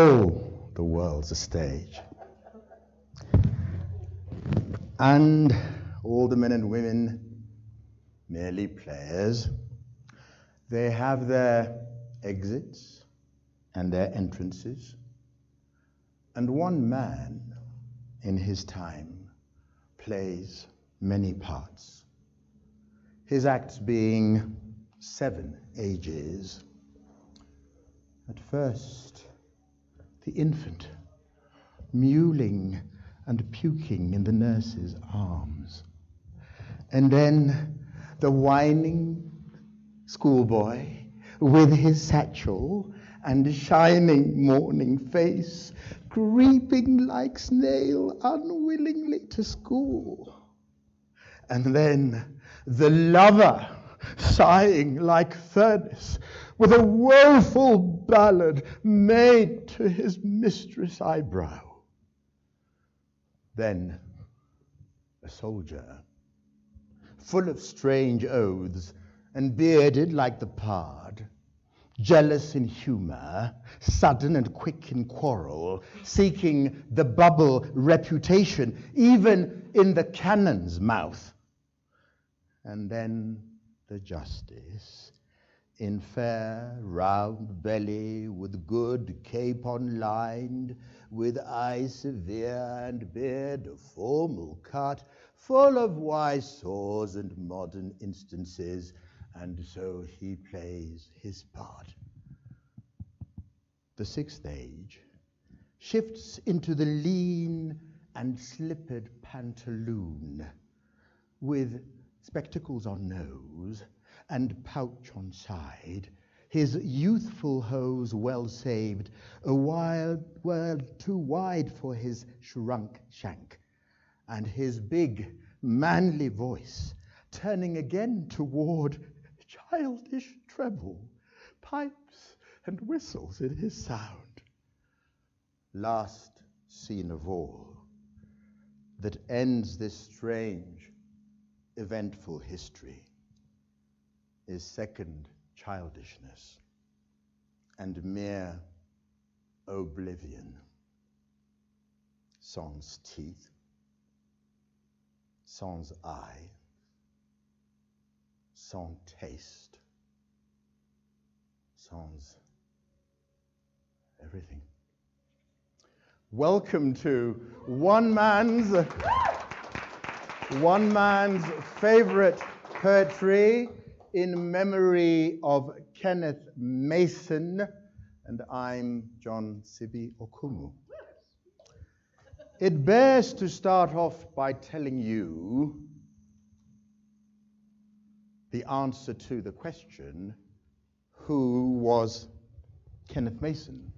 all the world's a stage. And all the men and women merely players. They have their exits and their entrances. And one man in his time plays many parts, his acts being 7 ages. At first, the infant, mewling and puking in the nurse's arms. And then the whining schoolboy with his satchel and shining morning face, creeping like snail unwillingly to school. And then the lover, sighing like furnace, with a woeful ballad made to his mistress' eyebrow. Then a soldier, full of strange oaths, and bearded like the pard, jealous in humour, sudden and quick in quarrel, seeking the bubble reputation, even in the cannon's mouth. And then the justice, in fair round belly, with good capon lined, with eye severe and beard of formal cut, full of wise saws and modern instances, and so he plays his part. The 6th age shifts into the lean and slippered pantaloon, with spectacles on nose and pouch on side, his youthful hose well saved, a while too wide for his shrunk shank, and his big manly voice turning again toward childish treble, pipes and whistles in his sound. Last scene of all that ends this strange, eventful history is second childishness and mere oblivion. Sans teeth, sans eye, sans taste, sans everything. Welcome to one man's favorite poetry in memory of Kenneth Mason, and I'm John Sibi-Okumu. It bears to start off by telling you the answer to the question, who was Kenneth Mason?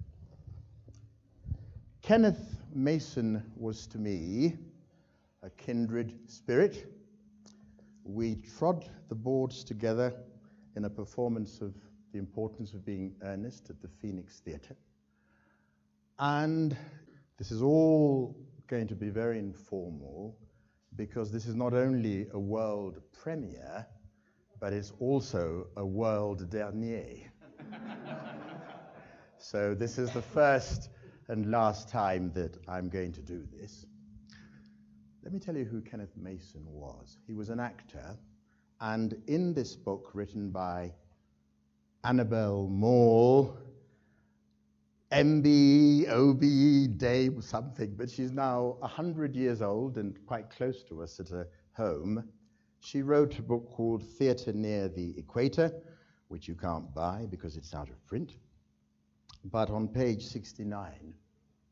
Kenneth Mason was to me a kindred spirit. We trod the boards together in a performance of The Importance of Being Earnest at the Phoenix Theatre. And this is all going to be very informal, because this is not only a world premiere, but it's also a world dernier. So this is the first and last time that I'm going to do this. Let me tell you who Kenneth Mason was. He was an actor, and in this book written by Annabel Maule, MB, OB, Dame, something, but she's now 100 years old and quite close to us at her home. She wrote a book called Theatre Near the Equator, which you can't buy because it's out of print. But on page 69,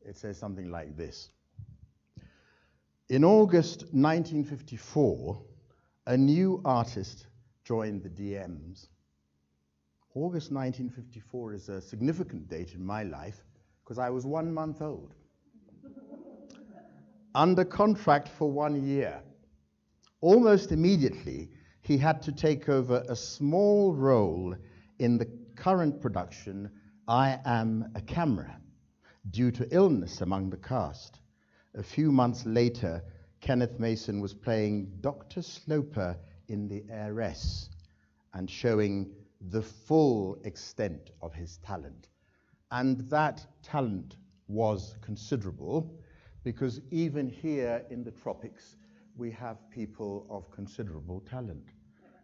it says something like this. In August 1954, a new artist joined the DMs. August 1954 is a significant date in my life because I was 1 month old. Under contract for 1 year. Almost immediately, he had to take over a small role in the current production, I Am a Camera, due to illness among the cast. A few months later, Kenneth Mason was playing Dr. Sloper in The Heiress and showing the full extent of his talent. And that talent was considerable, because even here in the tropics, we have people of considerable talent.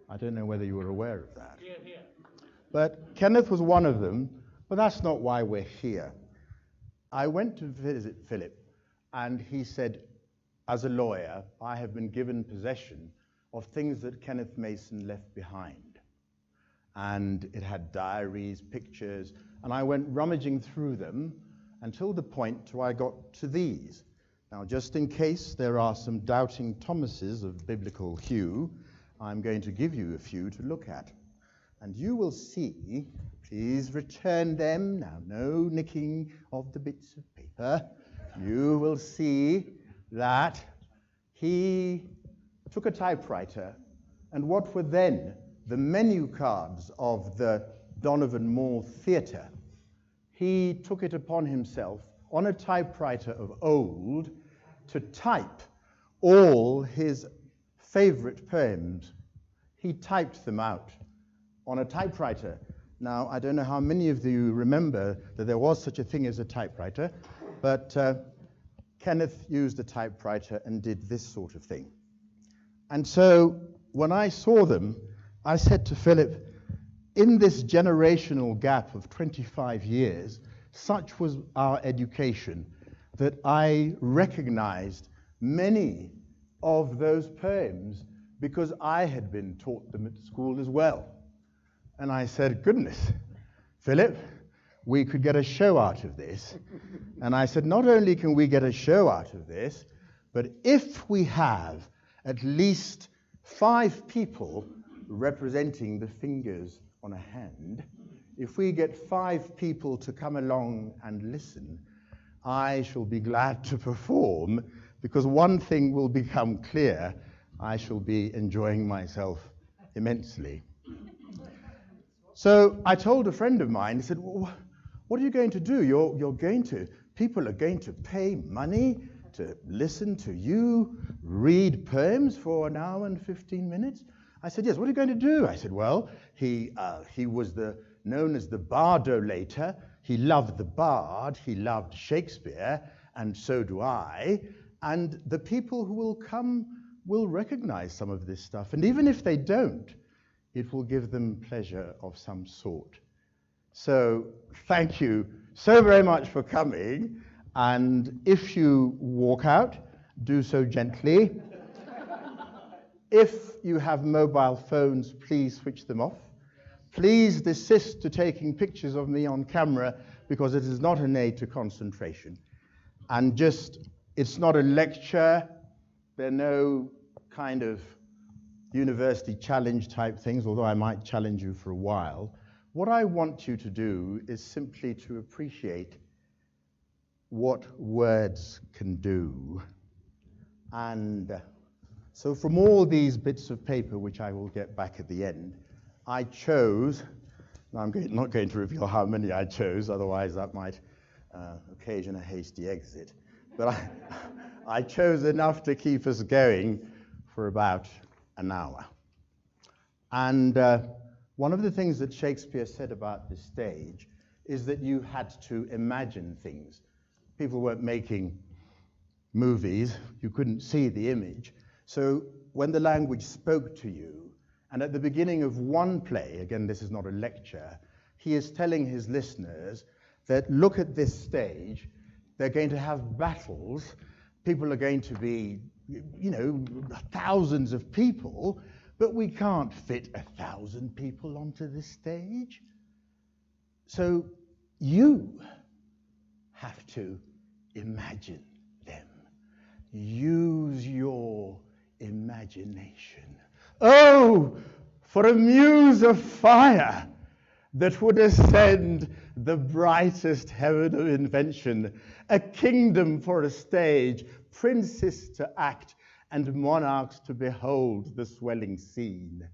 I don't know whether you were aware of that. Here, here. But Kenneth was one of them, but that's not why we're here. I went to visit Philip, and he said, as a lawyer, I have been given possession of things that Kenneth Mason left behind. And it had diaries, pictures, and I went rummaging through them until the point where I got to these. Now, just in case there are some doubting Thomases of biblical hue, I'm going to give you a few to look at. And you will see, please return them. Now, no nicking of the bits of paper. You will see that he took a typewriter, and what were then the menu cards of the Donovan Maule Theatre, he took it upon himself on a typewriter of old to type all his favorite poems. He typed them out on a typewriter. Now, I don't know how many of you remember that there was such a thing as a typewriter, but Kenneth used a typewriter and did this sort of thing. And so when I saw them, I said to Philip, in this generational gap of 25 years, such was our education that I recognized many of those poems because I had been taught them at school as well. And I said, goodness, Philip, we could get a show out of this. And I said, not only can we get a show out of this, but if we have at least 5 people representing the fingers on a hand, if we get 5 people to come along and listen, I shall be glad to perform, because one thing will become clear: I shall be enjoying myself immensely. So I told a friend of mine, he said, well, what are you going to do? People are going to pay money to listen to you read poems for an hour and 15 minutes? I said, yes. What are you going to do? I said, well, he was known as the bardolator. He loved the bard. He loved Shakespeare, and so do I. And the people who will come will recognize some of this stuff. And even if they don't, it will give them pleasure of some sort. So thank you so very much for coming. And if you walk out, do so gently. If you have mobile phones, please switch them off. Please desist to taking pictures of me on camera, because it is not an aid to concentration. And it's not a lecture. There are no kind of university challenge type things, although I might challenge you for a while. What I want you to do is simply to appreciate what words can do. And so from all these bits of paper, which I will get back at the end, I chose, now I'm not going to reveal how many I chose, otherwise that might occasion a hasty exit, but I chose enough to keep us going for about an hour. And one of the things that Shakespeare said about this stage is that you had to imagine things. People weren't making movies, you couldn't see the image. So when the language spoke to you, and at the beginning of one play, again, this is not a lecture, he is telling his listeners that look at this stage, they're going to have battles, people are going to be, thousands of people, but we can't fit 1,000 people onto this stage. So you have to imagine them. Use your imagination. Oh, for a muse of fire that would ascend the brightest heaven of invention, a kingdom for a stage, princes to act, and monarchs to behold the swelling scene.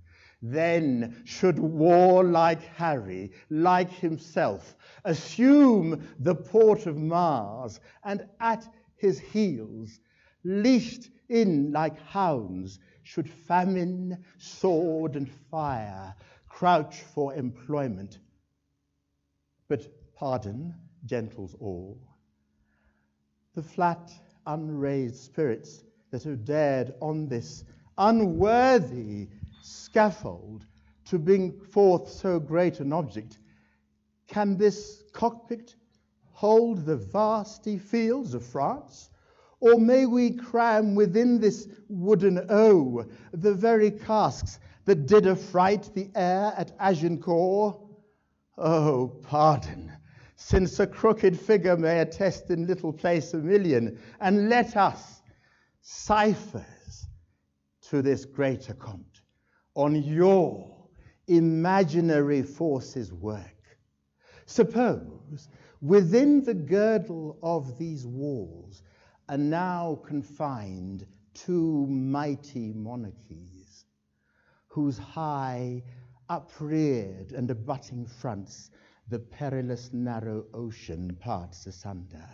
Then should warlike Harry, like himself, assume the port of Mars, and at his heels, leashed in like hounds, should famine, sword, and fire crouch for employment. But pardon, gentles all, the flat, unraised spirits that have dared on this unworthy scaffold to bring forth so great an object, can this cockpit hold the vasty fields of France? Or may we cram within this wooden O the very casks that did affright the air at Agincourt? Oh, pardon, since a crooked figure may attest in little place a million, and let us, ciphers to this greater compt, on your imaginary forces work. Suppose within the girdle of these walls are now confined two mighty monarchies, whose high, upreared and abutting fronts the perilous narrow ocean parts asunder.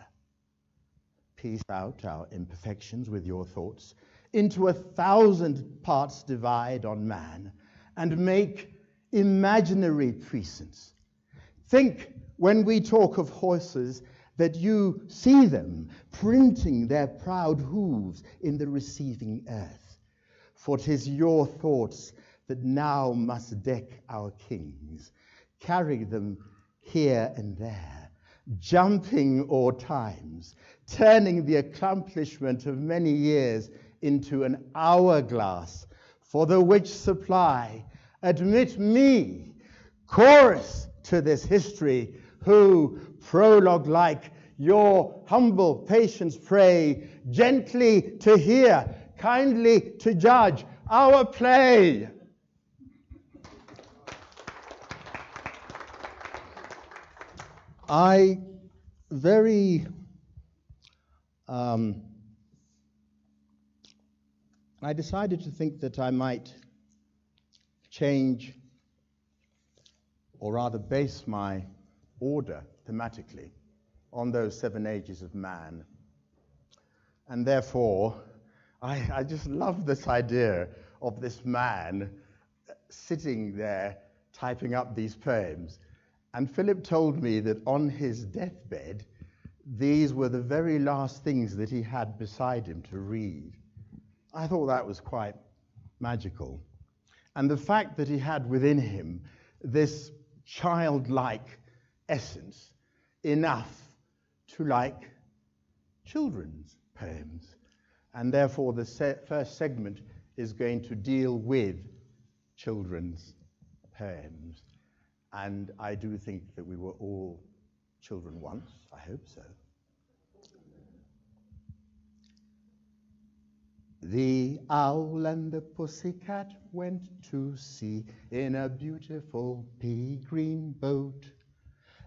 Piece out our imperfections with your thoughts, into 1,000 parts divide on man, and make imaginary puissance. Think, when we talk of horses, that you see them printing their proud hooves in the receiving earth. For 'tis your thoughts that now must deck our kings, carry them here and there, jumping o'er times, turning the accomplishment of many years into an hourglass, for the which supply admit me, chorus to this history, who, prologue-like, your humble patience pray, gently to hear, kindly to judge our play. I decided to think that I might change, or rather base my order thematically on those 7 ages of man. And therefore, I just love this idea of this man sitting there typing up these poems. And Philip told me that on his deathbed, these were the very last things that he had beside him to read. I thought that was quite magical. And the fact that he had within him this childlike essence, enough to like children's poems. And therefore the first segment is going to deal with children's poems. And I do think that we were all children once, I hope so. The owl and the pussycat went to sea in a beautiful pea green boat.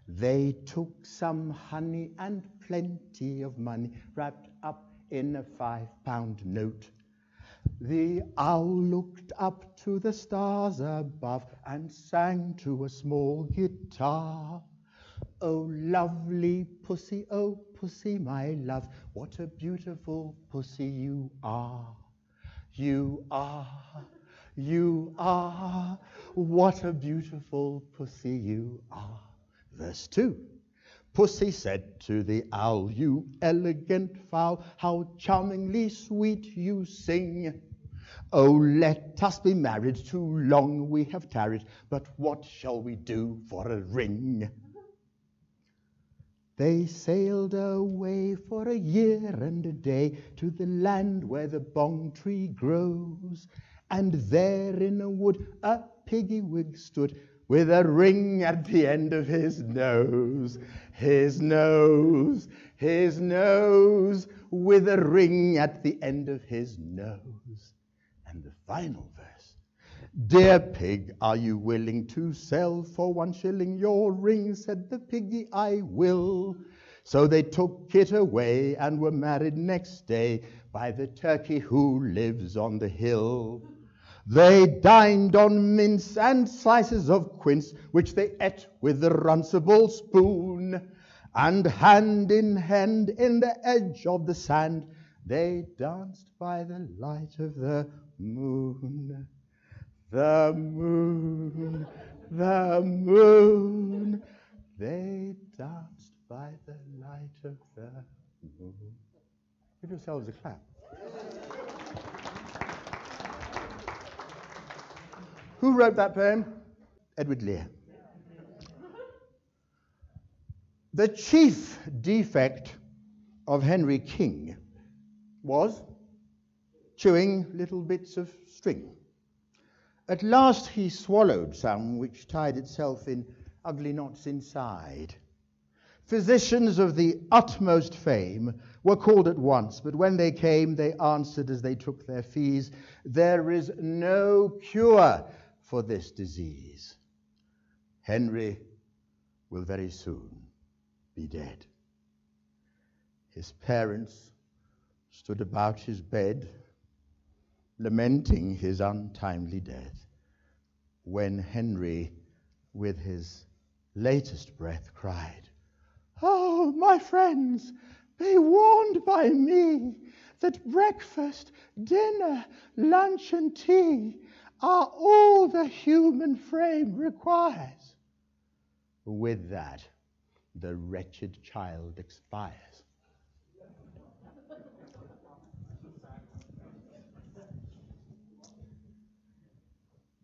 They took some honey and plenty of money wrapped up in a 5-pound note. The owl looked up to the stars above and sang to a small guitar. Oh, lovely pussy, oh, pussy, my love, what a beautiful pussy you are. You are, you are, what a beautiful pussy you are. Verse 2. Pussy said to the owl, you elegant fowl, how charmingly sweet you sing. Oh, let us be married, too long we have tarried, but what shall we do for a ring? They sailed away for a year and a day to the land where the bong tree grows, and there in a wood a piggy-wig stood with a ring at the end of his nose. His nose, with a ring at the end of his nose. And the final verse. Dear pig, are you willing to sell for 1 shilling your ring? Said the piggy, I will. So they took it away and were married next day by the turkey who lives on the hill. They dined on mince and slices of quince, which they ate with the runcible spoon. And hand in hand in the edge of the sand, they danced by the light of the moon. The moon, the moon, they danced by the light of the Give yourselves a clap. Who wrote that poem? Edward Lear. The chief defect of Henry King was chewing little bits of string. At last he swallowed some which tied itself in ugly knots inside. Physicians of the utmost fame were called at once, but when they came, they answered as they took their fees, "There is no cure for this disease. Henry will very soon be dead." His parents stood about his bed, lamenting his untimely death, when Henry, with his latest breath, cried, "Oh, my friends, be warned by me that breakfast, dinner, lunch, and tea are all the human frame requires." With that, the wretched child expires.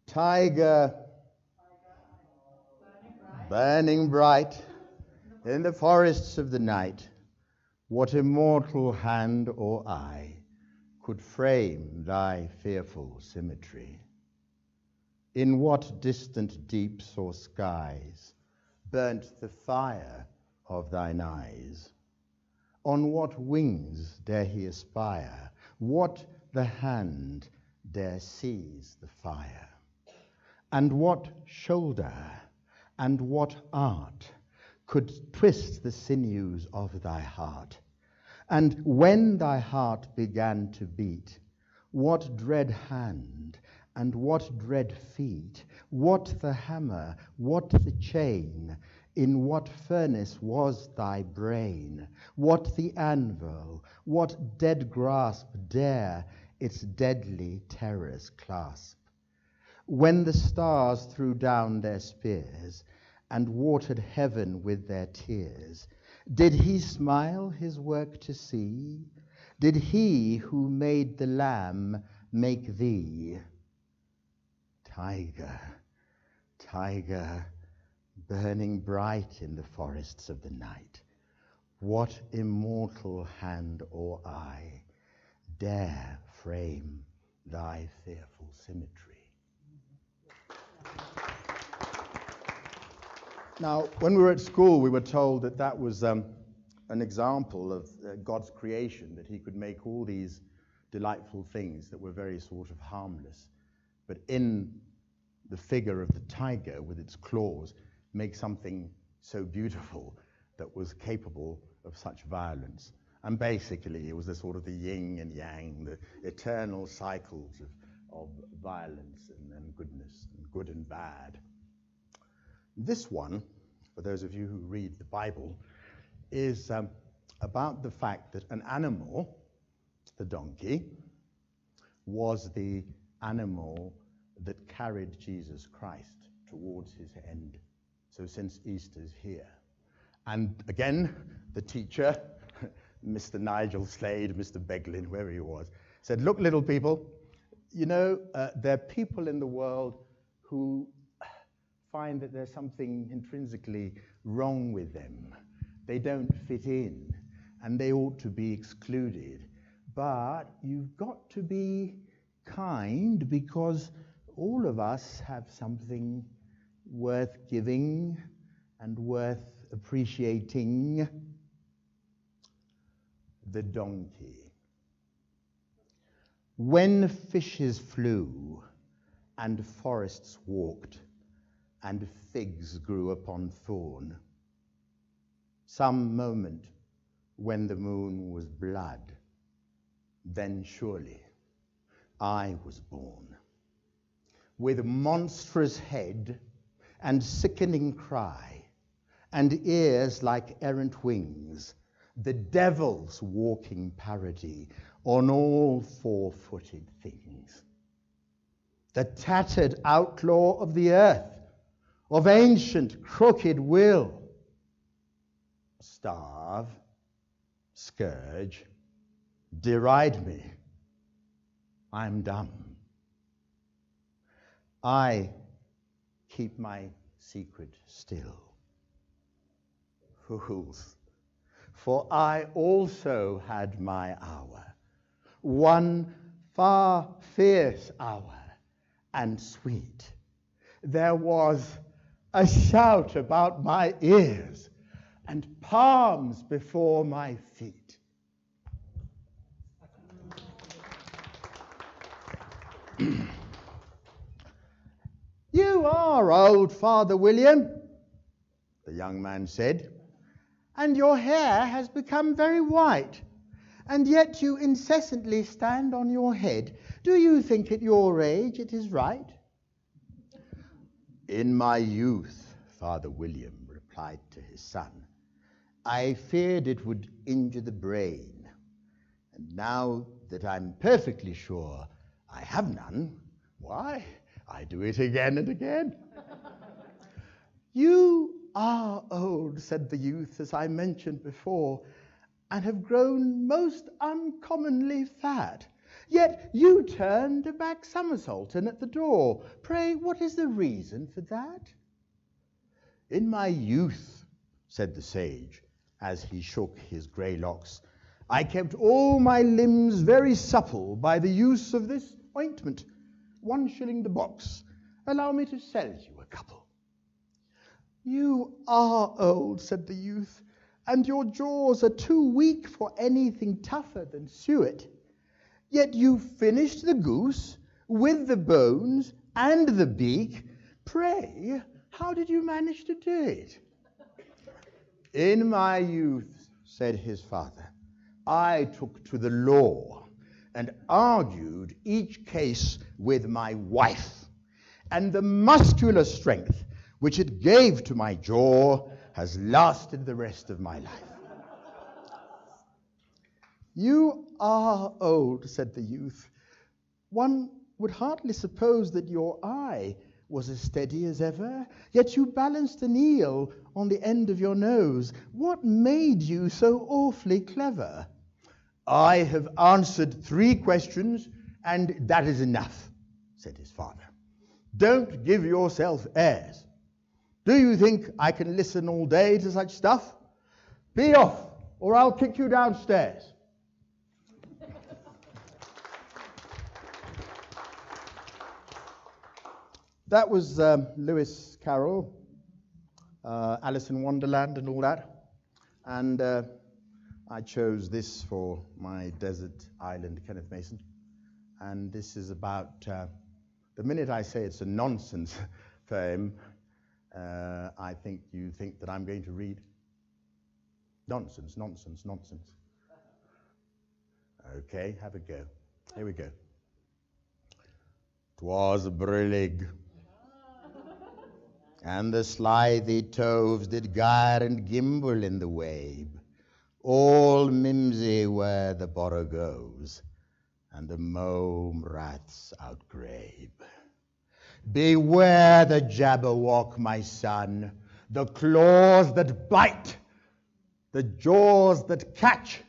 Tiger, burning bright in the forests of the night, what immortal hand or eye could frame thy fearful symmetry? In what distant deeps or skies burnt the fire of thine eyes? On what wings dare he aspire? What the hand dare seize the fire? And what shoulder and what art could twist the sinews of thy heart? And when thy heart began to beat, what dread hand and what dread feet, what the hammer, what the chain, in what furnace was thy brain? What the anvil, what dead grasp dare its deadly terrors clasp? When the stars threw down their spears and watered heaven with their tears, did he smile his work to see? Did he who made the lamb make thee? Tiger, tiger, burning bright in the forests of the night, what immortal hand or eye dare frame thy fearful symmetry? Now, when we were at school, we were told that that was an example of God's creation, that he could make all these delightful things that were very sort of harmless, but in the figure of the tiger with its claws, make something so beautiful that was capable of such violence. And basically, it was the sort of the yin and yang, the eternal cycles of violence and goodness, and good and bad. This one, for those of you who read the Bible, is about the fact that an animal, the donkey, was the animal that carried Jesus Christ towards his end. So since Easter's here. And again, the teacher, Mr. Nigel Slade, Mr. Beglin, whoever he was, said, "Look, little people, you know, there are people in the world who find that there's something intrinsically wrong with them. They don't fit in, and they ought to be excluded. But you've got to be kind, because all of us have something worth giving and worth appreciating." The donkey. When fishes flew and forests walked and figs grew upon thorn, some moment when the moon was blood, then surely I was born. With monstrous head and sickening cry, and ears like errant wings, the devil's walking parody on all four-footed things. The tattered outlaw of the earth, of ancient crooked will. Starve, scourge, deride me. I'm dumb. I keep my secret still. Fools, for I also had my hour, one far fierce hour and sweet. There was a shout about my ears and palms before my feet. You are old, Father William, the young man said, and your hair has become very white, and yet you incessantly stand on your head. Do you think at your age it is right? In my youth, Father William replied to his son, I feared it would injure the brain, and now that I'm perfectly sure I have none, why, I do it again and again. You are old, said the youth, as I mentioned before, and have grown most uncommonly fat. Yet you turned a back somersault and at the door. Pray, what is the reason for that? In my youth, said the sage, as he shook his grey locks, I kept all my limbs very supple by the use of this ointment. 1 shilling the box. Allow me to sell you a couple. You are old, said the youth, and your jaws are too weak for anything tougher than suet. Yet you finished the goose with the bones and the beak. Pray, how did you manage to do it? In my youth, said his father, I took to the law and argued each case with my wife, and the muscular strength which it gave to my jaw has lasted the rest of my life. You are old, said the youth. One would hardly suppose that your eye was as steady as ever, yet you balanced an eel on the end of your nose. What made you so awfully clever? I have answered 3 questions, and that is enough, said his father. Don't give yourself airs. Do you think I can listen all day to such stuff? Be off, or I'll kick you downstairs. That was Lewis Carroll, Alice in Wonderland and all that. And I chose this for my desert island, Kenneth Mason. And this is about, the minute I say it's a nonsense poem, I think you think that I'm going to read nonsense, nonsense, nonsense. Okay, have a go. Here we go. 'Twas brillig, and the slithy toves did gyre and gimble in the wabe. All mimsy were the borogoves, and the mome raths outgrabe. Beware the jabberwock, my son, the claws that bite, the jaws that catch.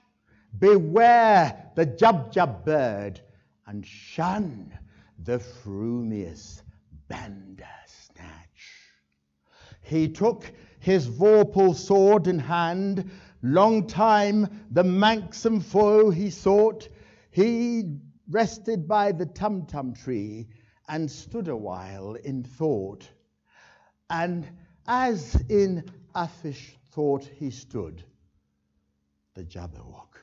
Beware the jub-jub bird, and shun the frumious bandersnatch. He took his vorpal sword in hand, long time the manxome foe he sought. He rested by the tum-tum tree and stood a while in thought. And as in uffish thought he stood, the jabberwock,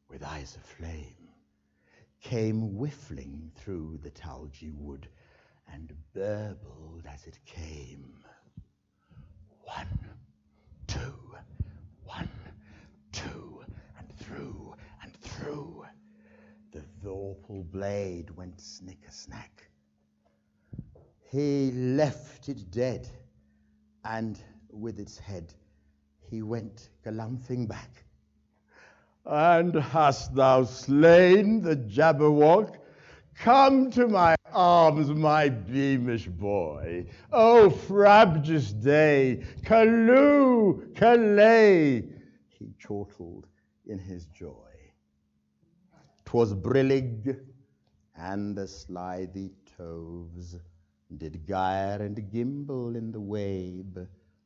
with eyes of flame, came whiffling through the tulgey wood and burbled as it came. 1, 2, 1, 2, and through and through. The vorpal blade went snicker-snack. He left it dead, and with its head he went galumphing back. And hast thou slain the jabberwock? Come to my arms, my beamish boy. O frabjous day, callooh, callay, he chortled in his joy. 'Twas brillig, and the slithy toves did gyre and gimble in the wabe.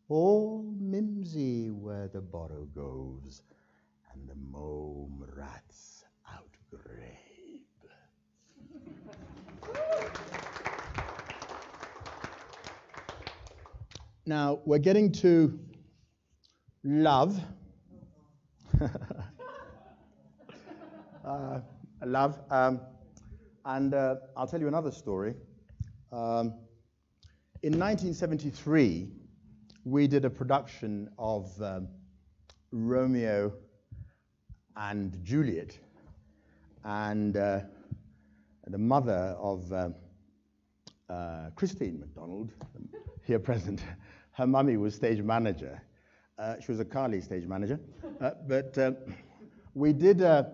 All mimsy were the borogoves, and the mome rats outgrabe. Now, we're getting to love. Love. And I'll tell you another story. In 1973, we did a production of Romeo and Juliet, and the mother of Christine MacDonald, here present, her mummy was stage manager. She was a Kali stage manager. But we did a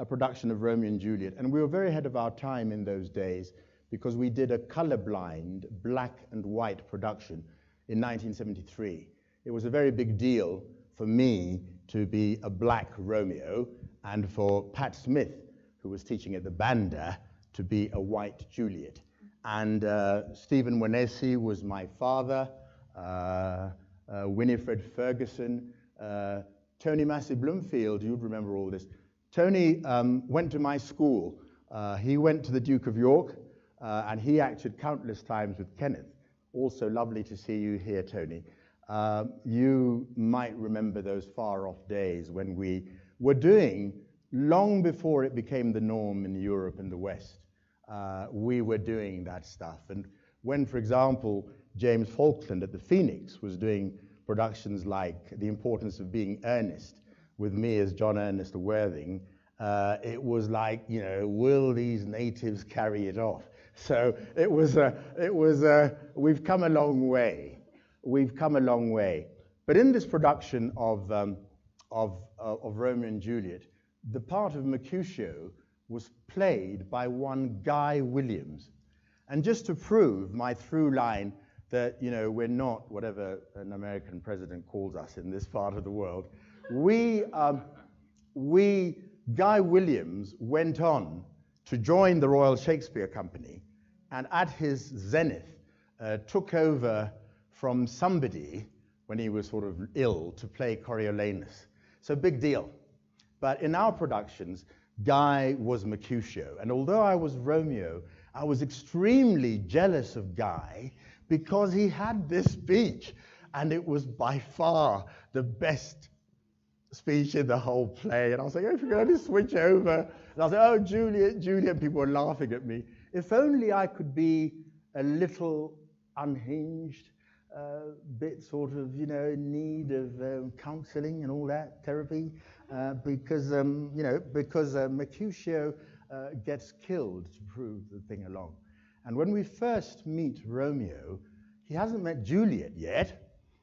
production of Romeo and Juliet, and we were very ahead of our time in those days because we did a colorblind black and white production in 1973. It was a very big deal for me to be a black Romeo and for Pat Smith, who was teaching at the Banda, to be a white Juliet. And Stephen Wanesi was my father, Winifred Ferguson, Tony Massey Bloomfield, you'd remember all this. Tony went to my school. He went to the Duke of York, and he acted countless times with Kenneth. Also lovely to see you here, Tony. You might remember those far-off days when we were doing, long before it became the norm in Europe and the West, we were doing that stuff. And when, for example, James Falkland at the Phoenix was doing productions like The Importance of Being Earnest, with me as John Ernest Worthing, it was like, you know, will these natives carry it off? So we've come a long way. We've come a long way. But in this production of Romeo and Juliet, the part of Mercutio was played by one Guy Williams. And just to prove my through line that, you know, we're not whatever an American president calls us in this part of the world, Guy Williams went on to join the Royal Shakespeare Company, and at his zenith took over from somebody when he was sort of ill to play Coriolanus. So big deal. But in our productions, Guy was Mercutio, and although I was Romeo, I was extremely jealous of Guy because he had this speech, and it was by far the best speech in the whole play. And I was like, oh, if you could only switch over. And I was like, oh, Juliet, Juliet. People were laughing at me. If only I could be a little unhinged, bit sort of, you know, in need of counseling and all that, therapy, because Mercutio gets killed to prove the thing along. And when we first meet Romeo, he hasn't met Juliet yet.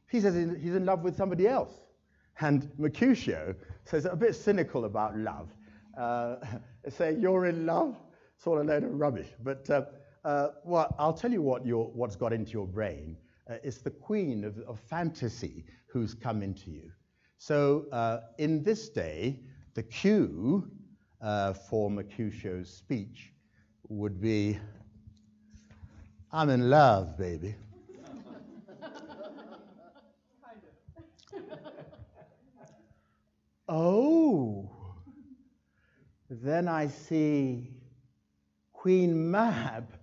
He says he's in love with somebody else. And Mercutio says a bit cynical about love. Say, you're in love? It's all a load of rubbish. But well, I'll tell you what's got into your brain. It's the queen of fantasy who's come into you. So in this day, the cue for Mercutio's speech would be, I'm in love, baby. Oh, then I see Queen Mab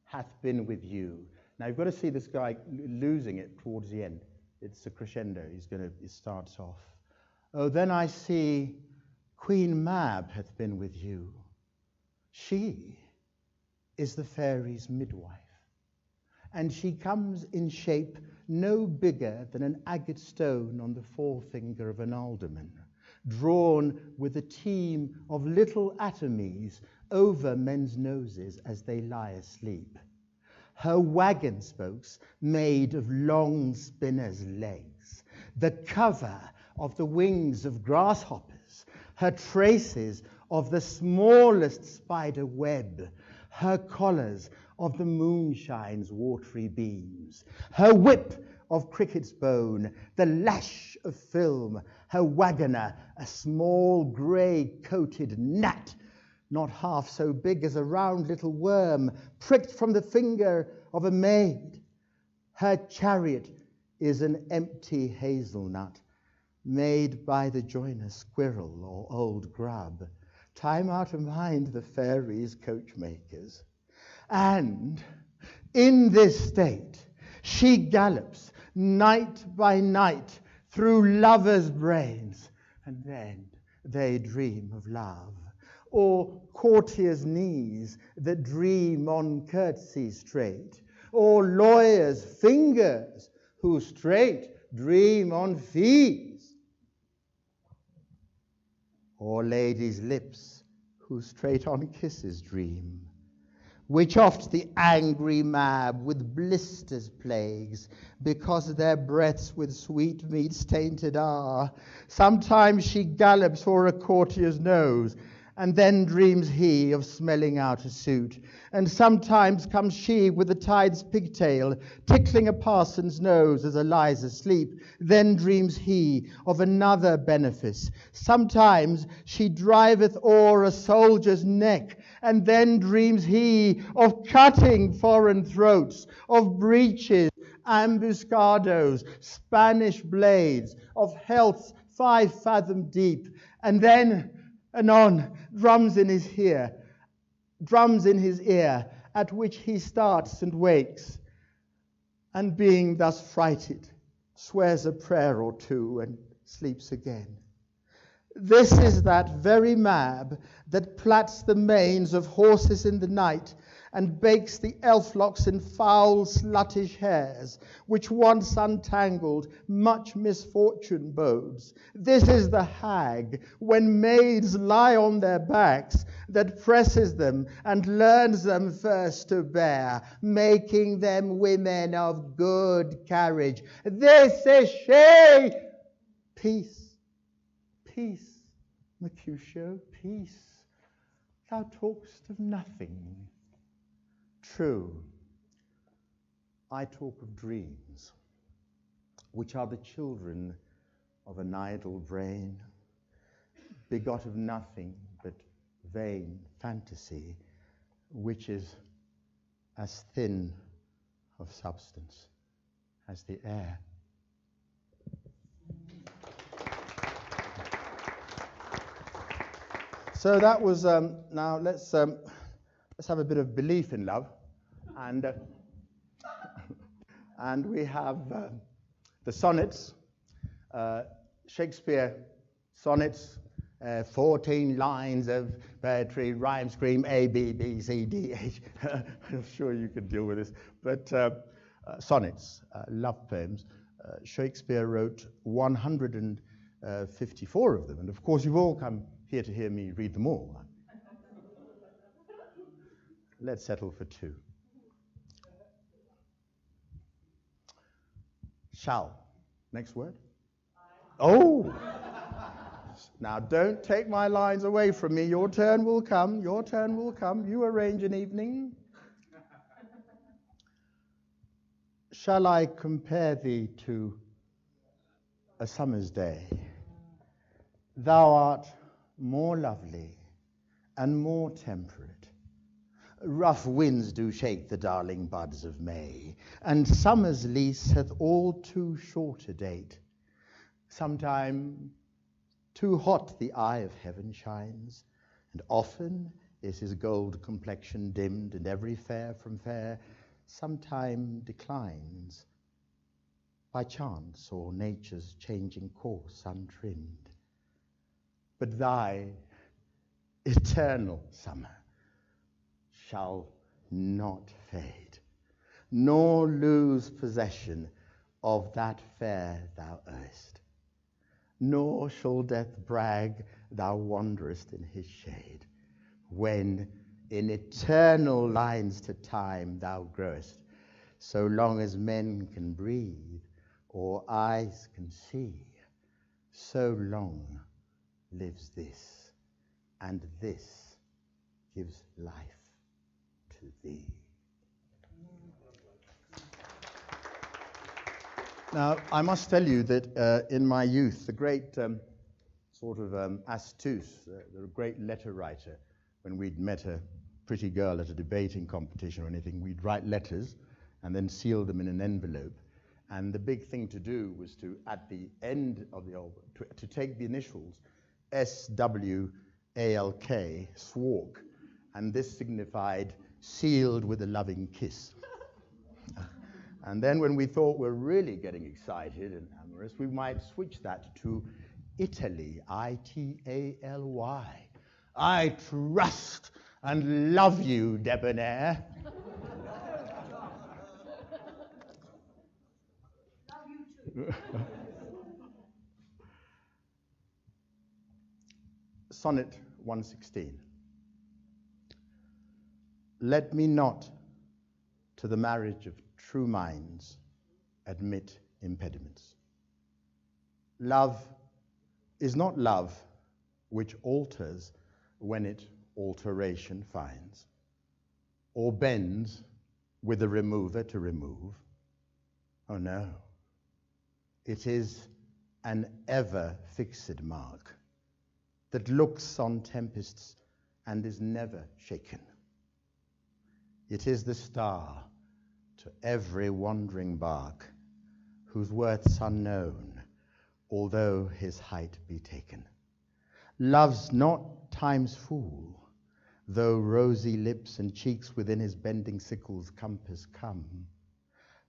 hath been with you. Now you've got to see this guy losing it towards the end. It's a crescendo. It starts off. Oh, then I see Queen Mab hath been with you. She is the fairies' midwife, and she comes in shape no bigger than an agate stone on the forefinger of an alderman, drawn with a team of little atomies over men's noses as they lie asleep. Her wagon spokes made of long spinners' legs, the cover of the wings of grasshoppers, her traces of the smallest spider web, her collars of the moonshine's watery beams, her whip of cricket's bone, the lash of film, her wagoner, a small grey-coated gnat, not half so big as a round little worm, pricked from the finger of a maid. Her chariot is an empty hazelnut, made by the joiner squirrel or old grub, time out of mind the fairies' coachmakers. And in this state she gallops night by night through lovers' brains, and then they dream of love. Or courtiers' knees that dream on curtsy straight, or lawyers' fingers who straight dream on fees, or ladies' lips who straight on kisses dream, which oft the angry mab with blisters plagues, because their breaths with sweetmeats tainted are. Sometimes she gallops o'er a courtier's nose, and then dreams he of smelling out a suit. And sometimes comes she with the tide's pigtail, tickling a parson's nose as a lies asleep. Then dreams he of another benefice. Sometimes she driveth o'er a soldier's neck, and then dreams he of cutting foreign throats, of breaches, ambuscados, Spanish blades, of healths 5 fathom deep, and then anon, drums in his ear, at which he starts and wakes, and being thus frighted, swears a prayer or two and sleeps again. This is that very mab that plats the manes of horses in the night, and bakes the elf-locks in foul sluttish hairs, which once untangled much misfortune bodes. This is the hag, when maids lie on their backs, that presses them and learns them first to bear, making them women of good carriage. This is she! Peace, peace, Mercutio, peace. Thou talk'st of nothing. True, I talk of dreams, which are the children of an idle brain, begot of nothing but vain fantasy, which is as thin of substance as the air. So that was, now let's have a bit of belief in love, and we have the sonnets, Shakespeare sonnets, 14 lines of poetry, rhyme scheme, A, B, B, C, D, H. I'm sure you could deal with this, but sonnets, love poems. Shakespeare wrote 154 of them, and of course you've all come here to hear me read them all. Let's settle for 2. Shall. Next word. Oh! Now don't take my lines away from me. Your turn will come. Your turn will come. You arrange an evening. Shall I compare thee to a summer's day? Thou art more lovely and more temperate. Rough winds do shake the darling buds of May, and summer's lease hath all too short a date. Sometime too hot the eye of heaven shines, and often is his gold complexion dimmed, and every fair from fair sometime declines, by chance or nature's changing course untrimmed. But thy eternal summer shall not fade, nor lose possession of that fair thou erst, nor shall death brag thou wanderest in his shade, when in eternal lines to time thou growest, so long as men can breathe or eyes can see, so long lives this, and this gives life to thee. Now, I must tell you that in my youth, the great Astus, the great letter writer, when we'd met a pretty girl at a debating competition or anything, we'd write letters and then seal them in an envelope. And the big thing to do was to, at the end of the album, to take the initials SWALK, SWALK, and this signified sealed with a loving kiss. And then when we thought we're really getting excited and amorous, we might switch that to Italy, ITALY. I trust and love you, debonair. Love you too. Sonnet 116. Let me not to the marriage of true minds admit impediments. Love is not love which alters when it alteration finds, or bends with the remover to remove. Oh no, it is an ever-fixed mark that looks on tempests and is never shaken. It is the star to every wandering bark, whose worth's unknown, although his height be taken. Love's not time's fool, though rosy lips and cheeks within his bending sickle's compass come.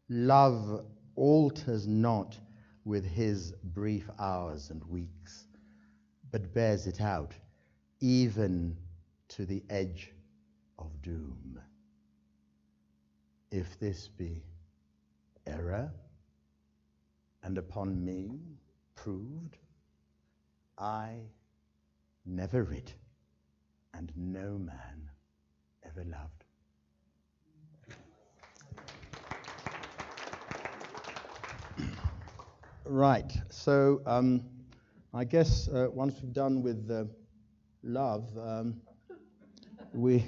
Love alters not with his brief hours and weeks, but bears it out, even to the edge of doom. If this be error, and upon me proved, I never writ, and no man ever loved. Right, so I guess once we've done with love, we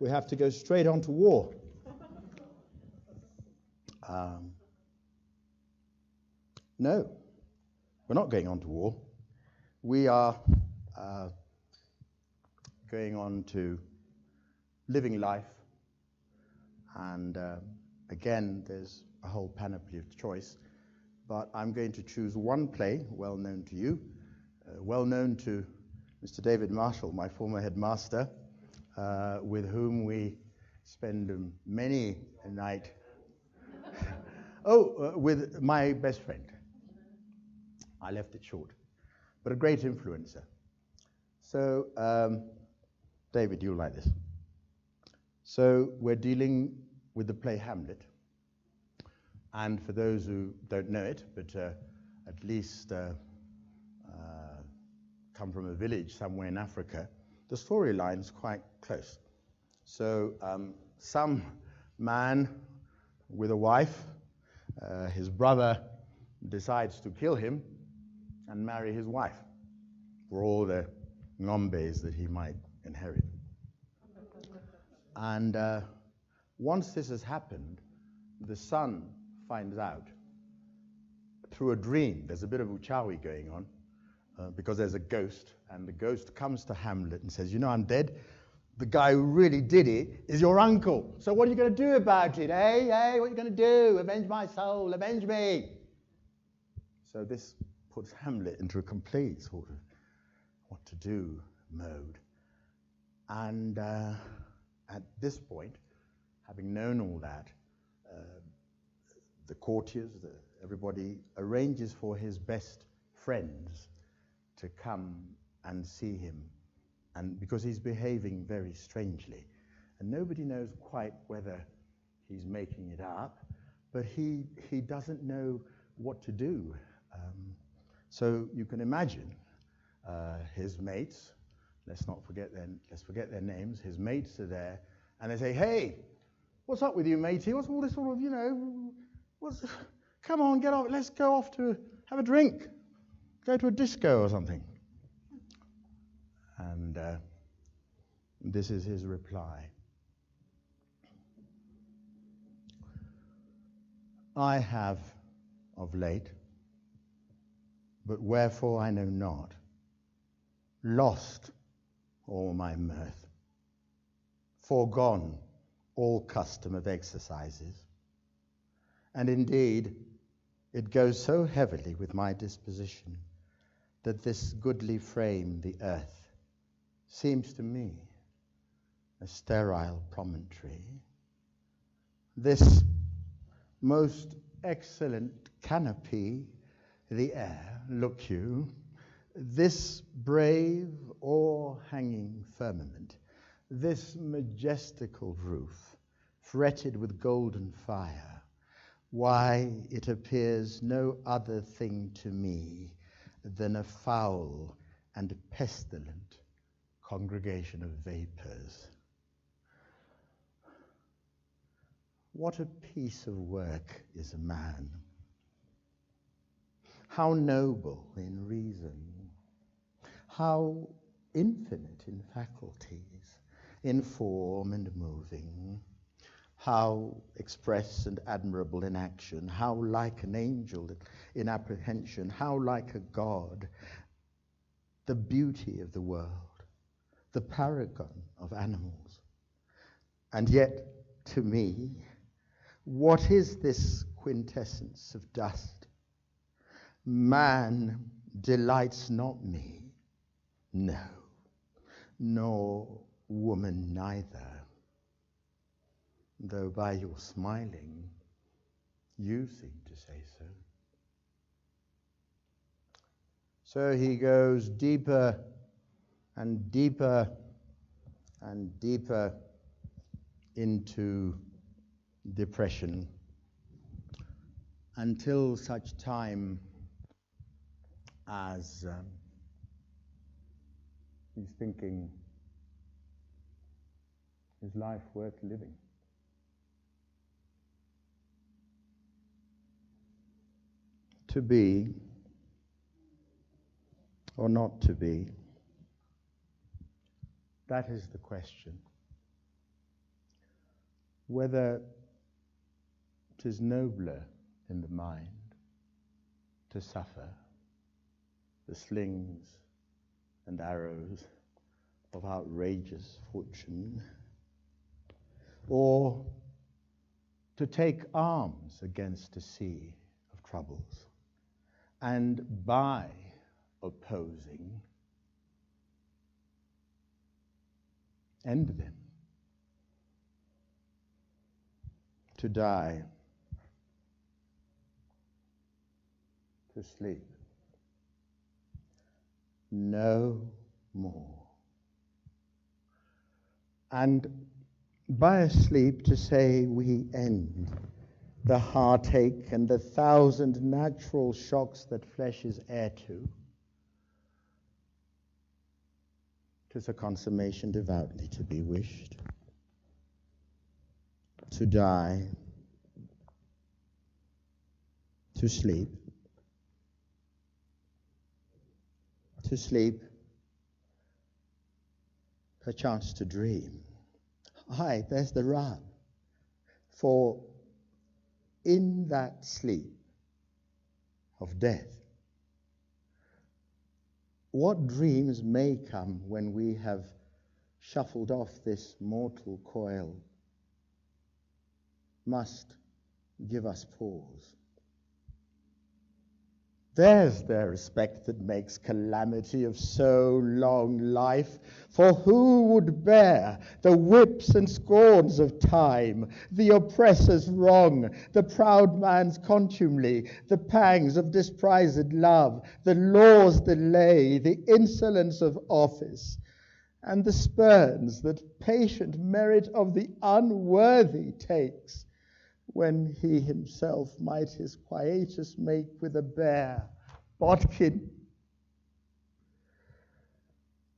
have to go straight on to war. No, we're not going on to war. We are going on to living life, and again, there's a whole panoply of choice, but I'm going to choose one play well known to you, well known to Mr. David Marshall, my former headmaster, with whom we spend many a night. With my best friend. I left it short, but a great influencer. So, David, you'll like this. So, we're dealing with the play Hamlet. And for those who don't know it, but at least come from a village somewhere in Africa, the storyline's quite close. So, some man with a wife, his brother decides to kill him and marry his wife for all the ngombes that he might inherit. And once this has happened, the son finds out through a dream. There's a bit of uchawi going on because there's a ghost, and the ghost comes to Hamlet and says, you know, I'm dead. The guy who really did it is your uncle. So what are you going to do about it, eh? Hey, what are you going to do? Avenge my soul, avenge me. So this puts Hamlet into a complete sort of what to do mode. And at this point, having known all that, the courtiers, everybody arranges for his best friends to come and see him, and because he's behaving very strangely. And nobody knows quite whether he's making it up, but he doesn't know what to do. So you can imagine his mates, let's forget their names, his mates are there, and they say, hey, what's up with you, matey? What's all this sort of, come on, get off, let's go off to have a drink, go to a disco or something. And this is his reply. I have of late, but wherefore I know not, lost all my mirth, foregone all custom of exercises, and indeed it goes so heavily with my disposition that this goodly frame, the earth, seems to me a sterile promontory. This most excellent canopy, the air, look you, this brave o'erhanging firmament, this majestical roof, fretted with golden fire, why, it appears no other thing to me than a foul and pestilent congregation of vapors. What a piece of work is a man! How noble in reason, how infinite in faculties, in form and moving, how express and admirable in action, how like an angel in apprehension, how like a god, the beauty of the world, the paragon of animals. And yet, to me, what is this quintessence of dust? Man delights not me, no, nor woman neither, though by your smiling you seem to say so. So he goes deeper and deeper and deeper into depression until such time as he's thinking, is life worth living? To be or not to be, that is the question. Whether it is nobler in the mind to suffer the slings and arrows of outrageous fortune, or to take arms against a sea of troubles, and by opposing, end them, to die, to sleep, no more. And by a sleep to say we end the heartache and the thousand natural shocks that flesh is heir to. 'Tis a consummation devoutly to be wished. To die, to sleep, perchance to dream. Aye, there's the rub. For in that sleep of death, what dreams may come when we have shuffled off this mortal coil must give us pause. There's their respect that makes calamity of so long life. For who would bear the whips and scorns of time, the oppressor's wrong, the proud man's contumely, the pangs of disprized love, the law's delay, the insolence of office, and the spurns that patient merit of the unworthy takes, when he himself might his quietus make with a bare bodkin?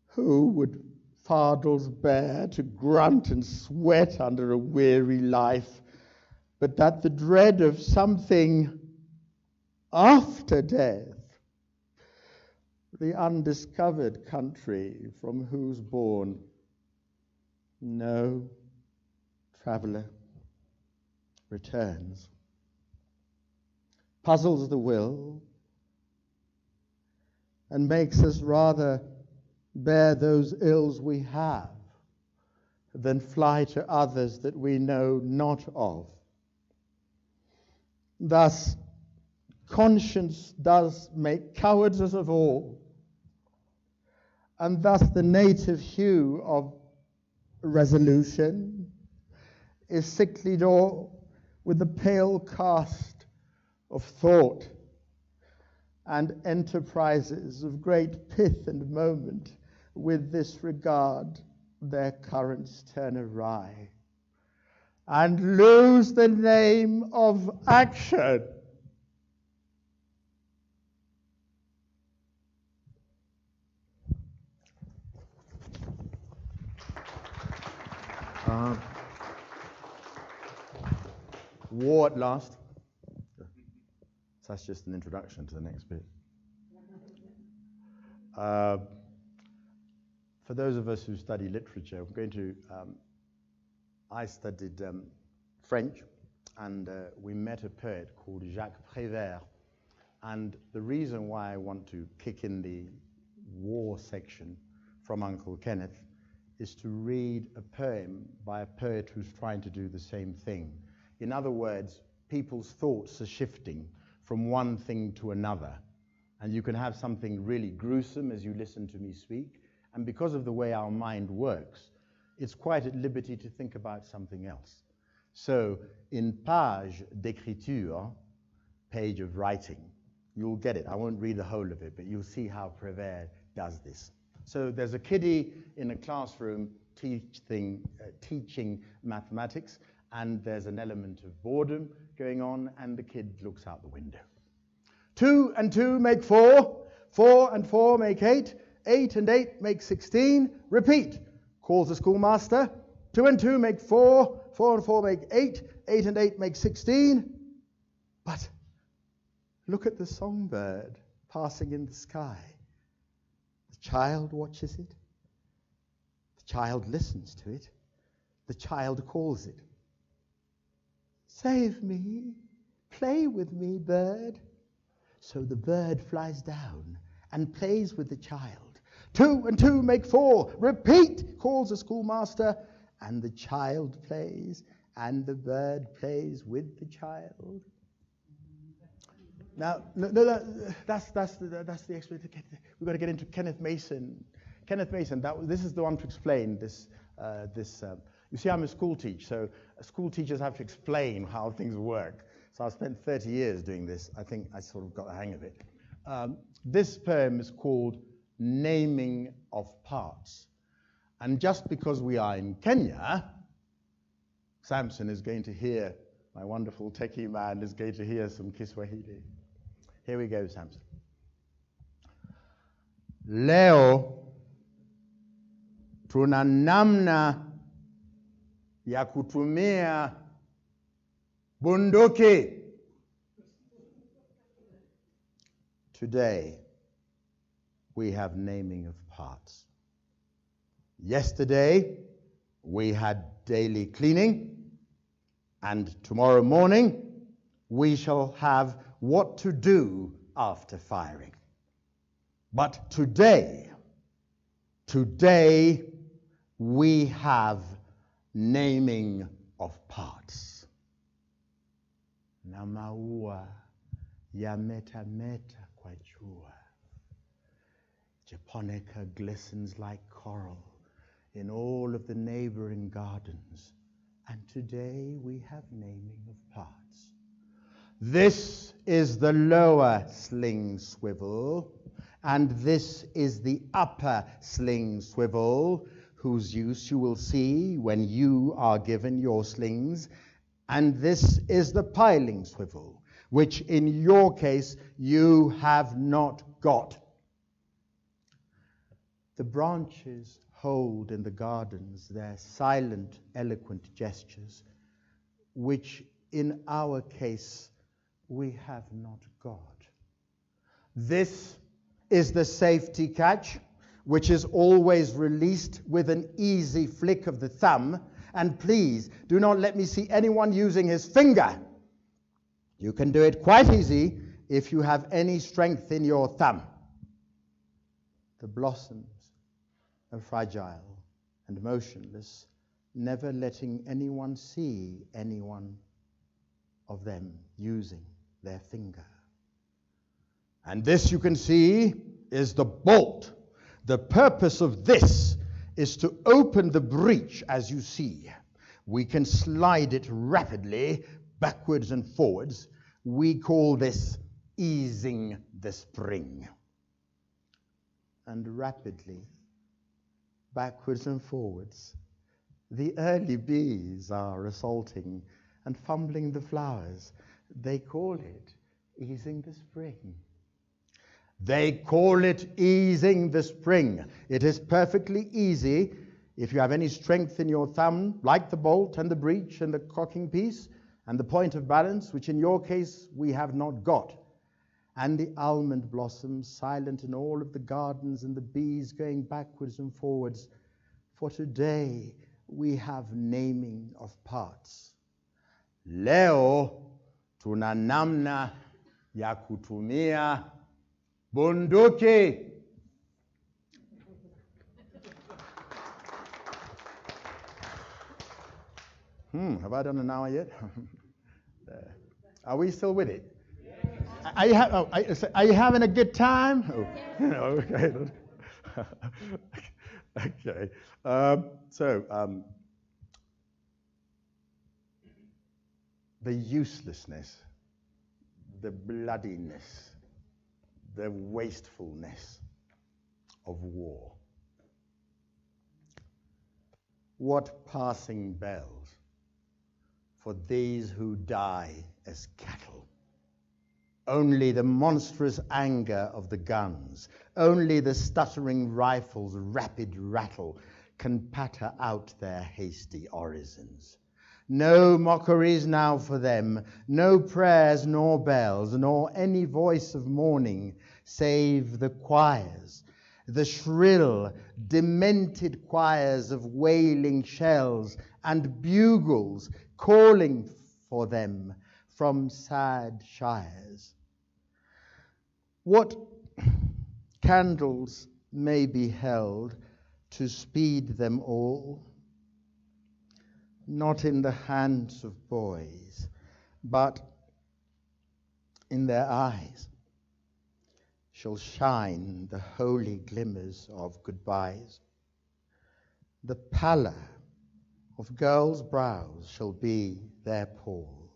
Who would fardels bear to grunt and sweat under a weary life, but that the dread of something after death, the undiscovered country from whose bourne no traveller returns, puzzles the will, and makes us rather bear those ills we have than fly to others that we know not of. Thus, conscience does make cowards of all, and thus the native hue of resolution is sicklied o'er with the pale cast of thought, and enterprises of great pith and moment with this regard their currents turn awry, and lose the name of action. War at last. So that's just an introduction to the next bit. For those of us who study literature, I'm going to. I studied French, and we met a poet called Jacques Prévert. And the reason why I want to kick in the war section from Uncle Kenneth is to read a poem by a poet who's trying to do the same thing. In other words, people's thoughts are shifting from one thing to another. And you can have something really gruesome as you listen to me speak. And because of the way our mind works, it's quite at liberty to think about something else. So in page d'écriture, page of writing, you'll get it. I won't read the whole of it, but you'll see how Prévert does this. So there's a kiddie in a classroom teaching mathematics, and there's an element of boredom going on, and the kid looks out the window. 2 and 2 make 4, 4 and 4 make 8, 8 and 8 make 16, repeat, calls the schoolmaster. 2 and 2 make 4, 4 and 4 make 8, 8 and 8 make 16. But look at the songbird passing in the sky. The child watches it. The child listens to it. The child calls it. Save me, play with me, bird. So the bird flies down and plays with the child. 2 and 2 make 4. Repeat, calls the schoolmaster. And the child plays, and the bird plays with the child. Now, that's the explanation. We've got to get into Kenneth Mason. Kenneth Mason. This is the one to explain this. You see, I'm a school teacher, so school teachers have to explain how things work. So I've spent 30 years doing this. I think I sort of got the hang of it. This poem is called Naming of Parts. And just because we are in Kenya, Samson is going to hear, my wonderful techie man is going to hear some Kiswahili. Here we go, Samson. Leo tuna namna ya kutumia bunduki. Today, we have naming of parts. Yesterday, we had daily cleaning, and tomorrow morning, we shall have what to do after firing. But today, we have naming of parts. Na maua yametameta kwa jua. Japonica glistens like coral in all of the neighboring gardens. And today we have naming of parts. This is the lower sling swivel, and this is the upper sling swivel, whose use you will see when you are given your slings. And this is the piling swivel, which in your case you have not got. The branches hold in the gardens their silent, eloquent gestures, which in our case we have not got. This is the safety catch, which is always released with an easy flick of the thumb. And please, do not let me see anyone using his finger. You can do it quite easy if you have any strength in your thumb. The blossoms are fragile and motionless, never letting anyone see any one of them using their finger. And this, you can see, is the bolt. The purpose of this is to open the breech, as you see. We can slide it rapidly, backwards and forwards. We call this easing the spring. And rapidly, backwards and forwards, the early bees are assaulting and fumbling the flowers. They call it easing the spring. They call it easing the spring. It is perfectly easy if you have any strength in your thumb, like the bolt and the breech and the cocking piece and the point of balance, which in your case we have not got. And the almond blossoms silent in all of the gardens and the bees going backwards and forwards. For today we have naming of parts. Leo tuna namna ya kutumia bunduki. Have I done an hour yet? Are we still with it? Are you having a good time? Oh. Okay. Okay. The uselessness, the bloodiness, the wastefulness of war. What passing bells for these who die as cattle. Only the monstrous anger of the guns, only the stuttering rifles' rapid rattle can patter out their hasty orisons. No mockeries now for them, no prayers nor bells, nor any voice of mourning, save the choirs, the shrill, demented choirs of wailing shells and bugles calling for them from sad shires. What candles may be held to speed them all? Not in the hands of boys, but in their eyes shall shine the holy glimmers of goodbyes. The pallor of girls' brows shall be their pall.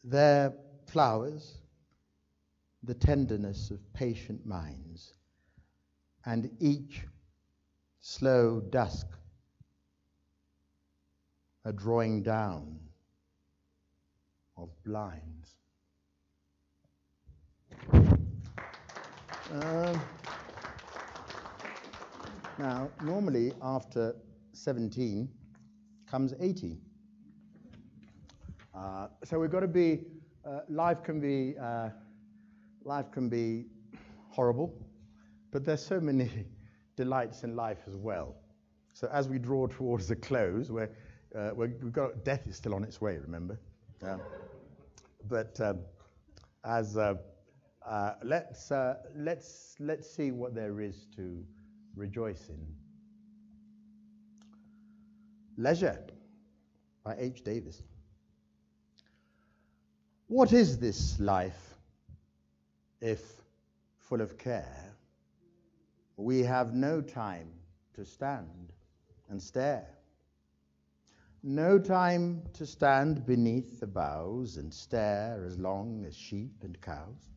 Their flowers, the tenderness of patient minds, and each slow dusk a drawing down of blinds. Now, normally after 17 comes 18. So we've got to be, life can be horrible, but there's so many delights in life as well. So as we draw towards the close, we've got death is still on its way, remember? But let's see what there is to rejoice in. Leisure by H. Davis. What is this life if full of care? We have no time to stand and stare. No time to stand beneath the boughs and stare as long as sheep and cows.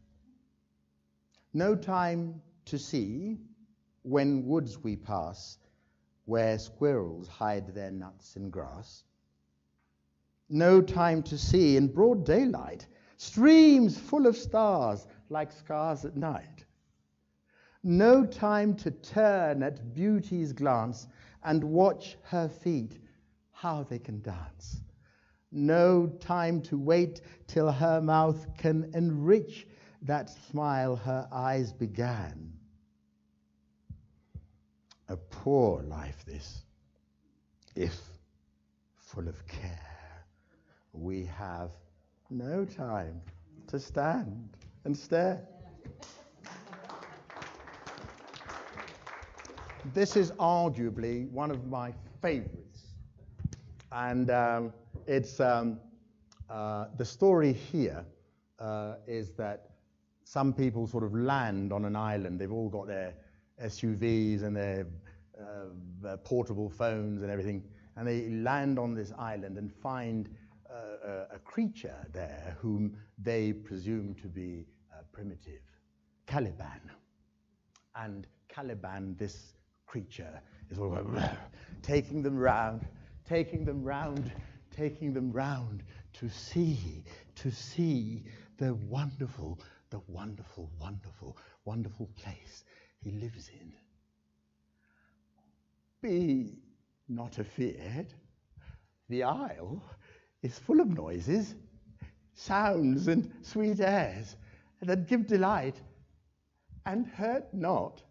No time to see, when woods we pass, where squirrels hide their nuts in grass. No time to see, in broad daylight, streams full of stars like scars at night. No time to turn at beauty's glance and watch her feet, how they can dance. No time to wait till her mouth can enrich that smile her eyes began. A poor life this, if full of care. We have no time to stand and stare. This is arguably one of my favorites. And it's the story here is that some people sort of land on an island. They've all got their SUVs and their portable phones and everything, and they land on this island and find a creature there whom they presume to be primitive, Caliban. And Caliban, this creature, is all taking them round to see the wonderful place he lives in. Be not afeard. The isle is full of noises, sounds, and sweet airs that give delight and hurt not.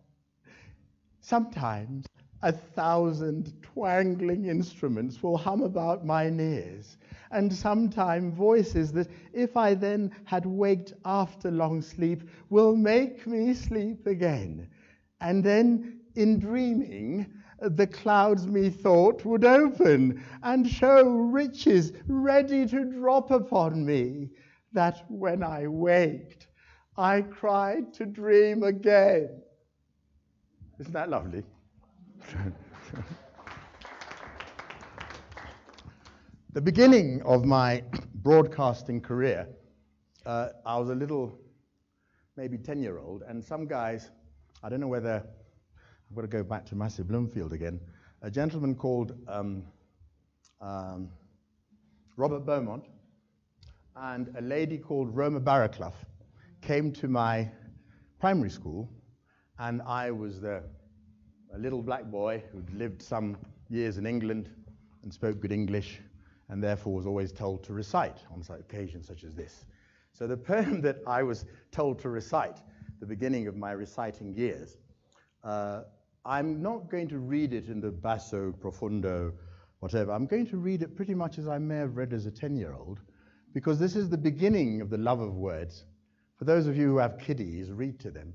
Sometimes 1,000 twangling instruments will hum about mine ears, and sometime voices that, if I then had waked after long sleep, will make me sleep again. And then, in dreaming, the clouds methought would open and show riches ready to drop upon me, that when I waked, I cried to dream again. Isn't that lovely? The beginning of my broadcasting career, I was a little, maybe 10-year-old, and some guys, I don't know whether, I've got to go back to Massive Bloomfield again, a gentleman called Robert Beaumont and a lady called Roma Barraclough came to my primary school, and I was a little black boy who'd lived some years in England and spoke good English, and therefore was always told to recite on occasions such as this. So the poem that I was told to recite, the beginning of my reciting years, I'm not going to read it in the basso, profundo, whatever. I'm going to read it pretty much as I may have read as a 10-year-old, because this is the beginning of the love of words. For those of you who have kiddies, read to them.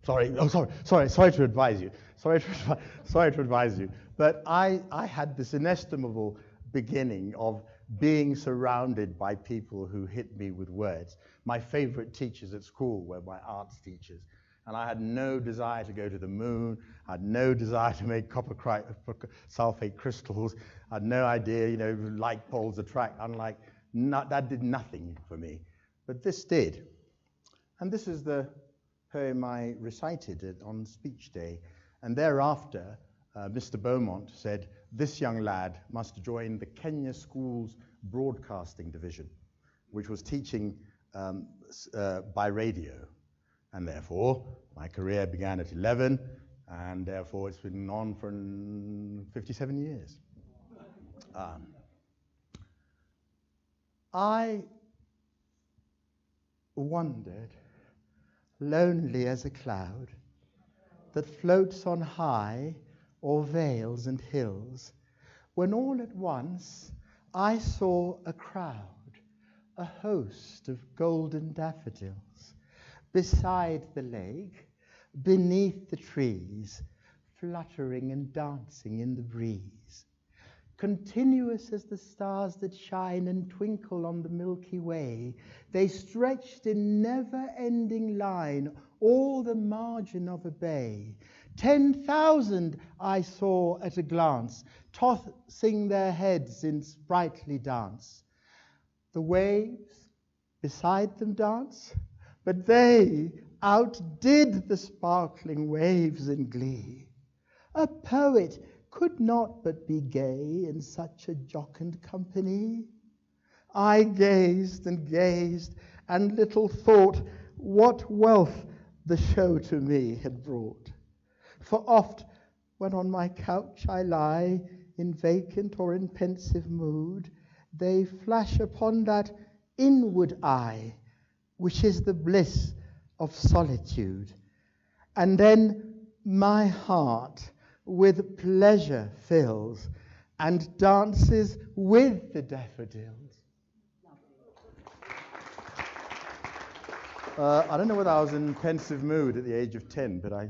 Sorry to advise you. Sorry to advise you. But I had this inestimable beginning of being surrounded by people who hit me with words. My favorite teachers at school were my arts teachers. And I had no desire to go to the moon. I had no desire to make copper sulfate crystals. I had no idea, light poles attract, that did nothing for me. But this did. And this is the poem I recited on speech day. And thereafter, Mr. Beaumont said, this young lad must join the Kenya School's broadcasting division, which was teaching by radio. And therefore, my career began at 11, and therefore it's been on for 57 years. I wandered, lonely as a cloud, that floats on high o'er vales and hills, when all at once I saw a crowd, a host of golden daffodils, beside the lake, beneath the trees, fluttering and dancing in the breeze. Continuous as the stars that shine and twinkle on the Milky Way, they stretched in never-ending line all the margin of a bay. 10,000 I saw at a glance, tossing their heads in sprightly dance. The waves beside them dance, but they outdid the sparkling waves in glee. A poet could not but be gay in such a jocund company. I gazed and gazed, and little thought what wealth the show to me had brought. For oft, when on my couch I lie, in vacant or in pensive mood, they flash upon that inward eye, which is the bliss of solitude. And then my heart with pleasure fills, and dances with the daffodils. I don't know whether I was in pensive mood at the age of 10, but I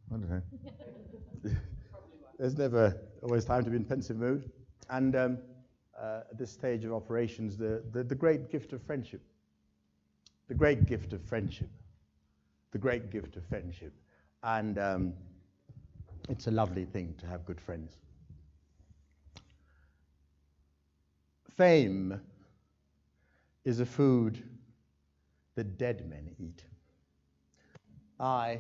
don't know. There's never always time to be in pensive mood. And at this stage of operations, the great gift of friendship. The great gift of friendship. The great gift of friendship. And it's a lovely thing to have good friends. Fame is a food that dead men eat. I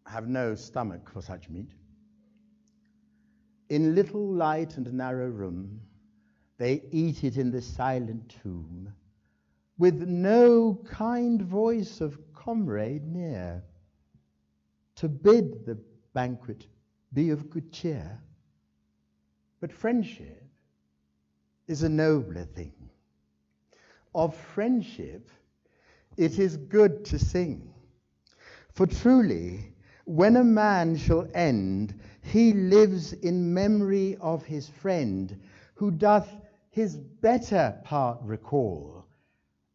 have no stomach for such meat. In little light and narrow room, they eat it in the silent tomb, with no kind voice of comrade near, to bid the banquet be of good cheer. But friendship is a nobler thing. Of friendship it is good to sing. For truly, when a man shall end, he lives in memory of his friend, who doth his better part recall,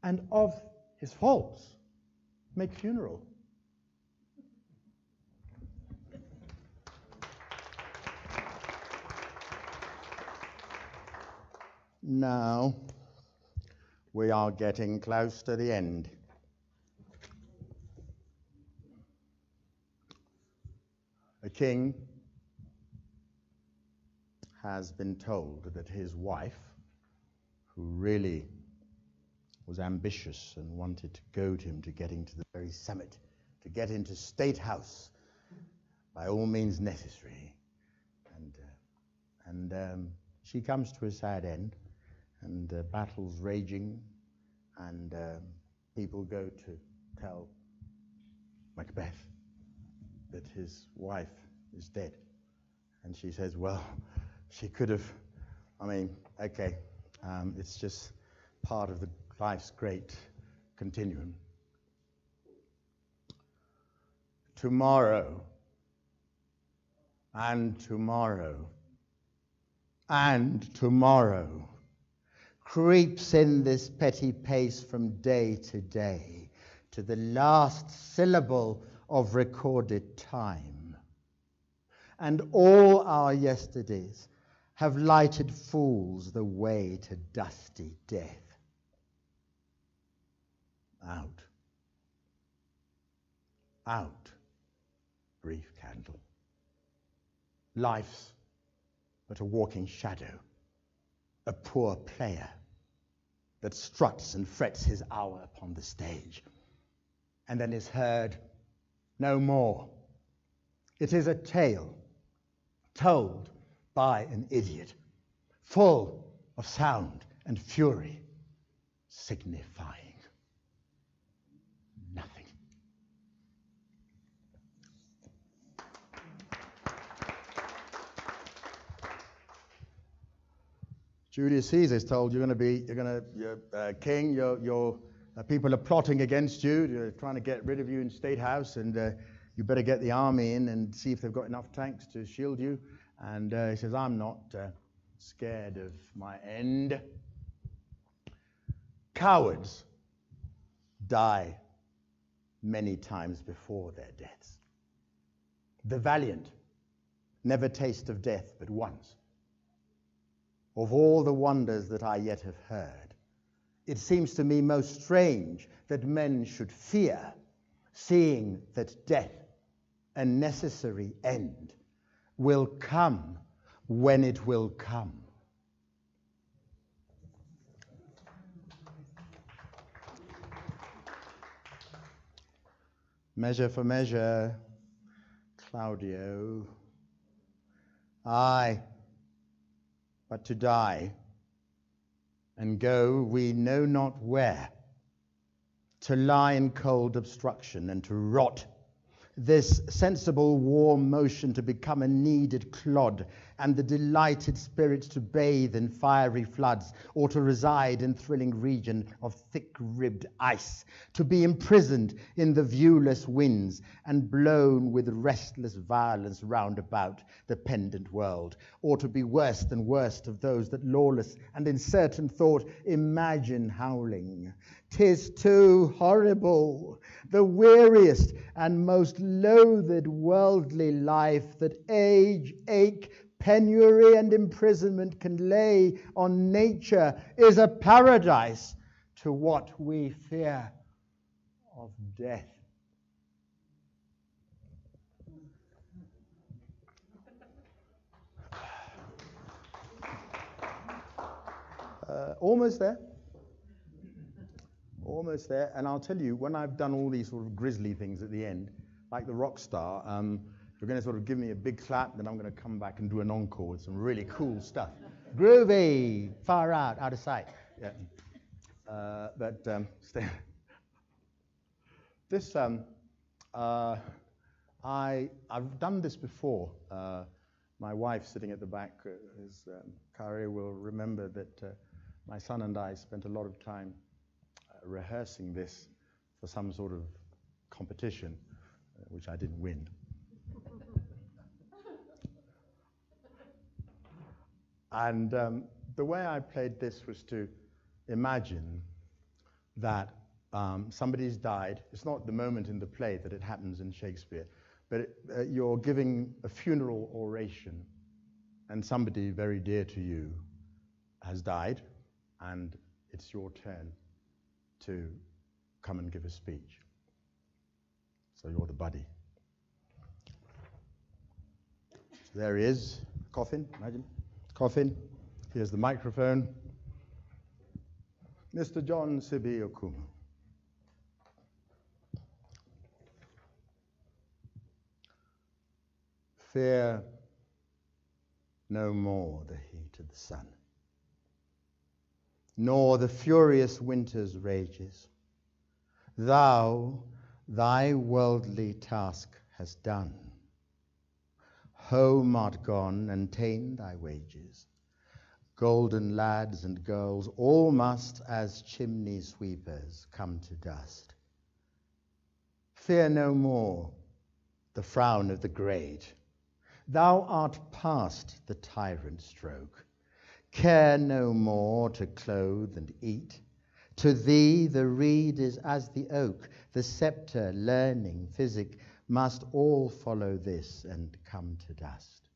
and of his faults make funeral. Now, we are getting close to the end. A king has been told that his wife, who really was ambitious and wanted to goad him to getting to the very summit, to get into State House by all means necessary, and she comes to a sad end, and battles raging, and people go to tell Macbeth that his wife is dead. And she says, well, she could have, it's just part of the life's great continuum. Tomorrow, and tomorrow, and tomorrow creeps in this petty pace from day to day, to the last syllable of recorded time. And all our yesterdays have lighted fools the way to dusty death. Out. Out, brief candle. Life's but a walking shadow, a poor player that struts and frets his hour upon the stage, and then is heard no more. It is a tale told by an idiot, full of sound and fury, signifying nothing. Julius Caesar is told you're king, your people are plotting against you, they're trying to get rid of you in State House, and you better get the army in and see if they've got enough tanks to shield you. And he says, I'm not scared of my end. Cowards die many times before their deaths. The valiant never taste of death but once. Of all the wonders that I yet have heard, it seems to me most strange that men should fear, seeing that death, a necessary end, will come when it will come. Measure for measure, Claudio. Aye, but to die, and go we know not where, to lie in cold obstruction and to rot, this sensible warm motion to become a kneaded clod, and the delighted spirits to bathe in fiery floods, or to reside in thrilling region of thick-ribbed ice, to be imprisoned in the viewless winds, and blown with restless violence round about the pendant world, or to be worse than worst of those that lawless and in certain thought imagine howling. 'Tis too horrible, the weariest and most loathed worldly life that age, ache, penury, and imprisonment can lay on nature is a paradise to what we fear of death. Almost there. Almost there. And I'll tell you, when I've done all these sort of grisly things at the end, like the rock star, you're going to sort of give me a big clap, then I'm going to come back and do an encore with some really cool stuff. Groovy, far out of sight. Yeah. Stay. This, I've done this before. My wife sitting at the back, Kari will remember that my son and I spent a lot of time rehearsing this for some sort of competition, which I didn't win. And the way I played this was to imagine that somebody's died. It's not the moment in the play that it happens in Shakespeare, but you're giving a funeral oration, and somebody very dear to you has died, and it's your turn to come and give a speech. So you're the buddy. So there he is, coffin, imagine, coffin. Here's the microphone. Mr. John Sibi-Okumu. Fear no more the heat of the sun, nor the furious winter's rages. Thou thy worldly task hast done. Home art gone, and ta'en thy wages. Golden lads and girls, all must, as chimney sweepers, come to dust. Fear no more the frown of the great. Thou art past the tyrant stroke. Care no more to clothe and eat. To thee the reed is as the oak, the sceptre, learning, physic, must all follow this and come to dust.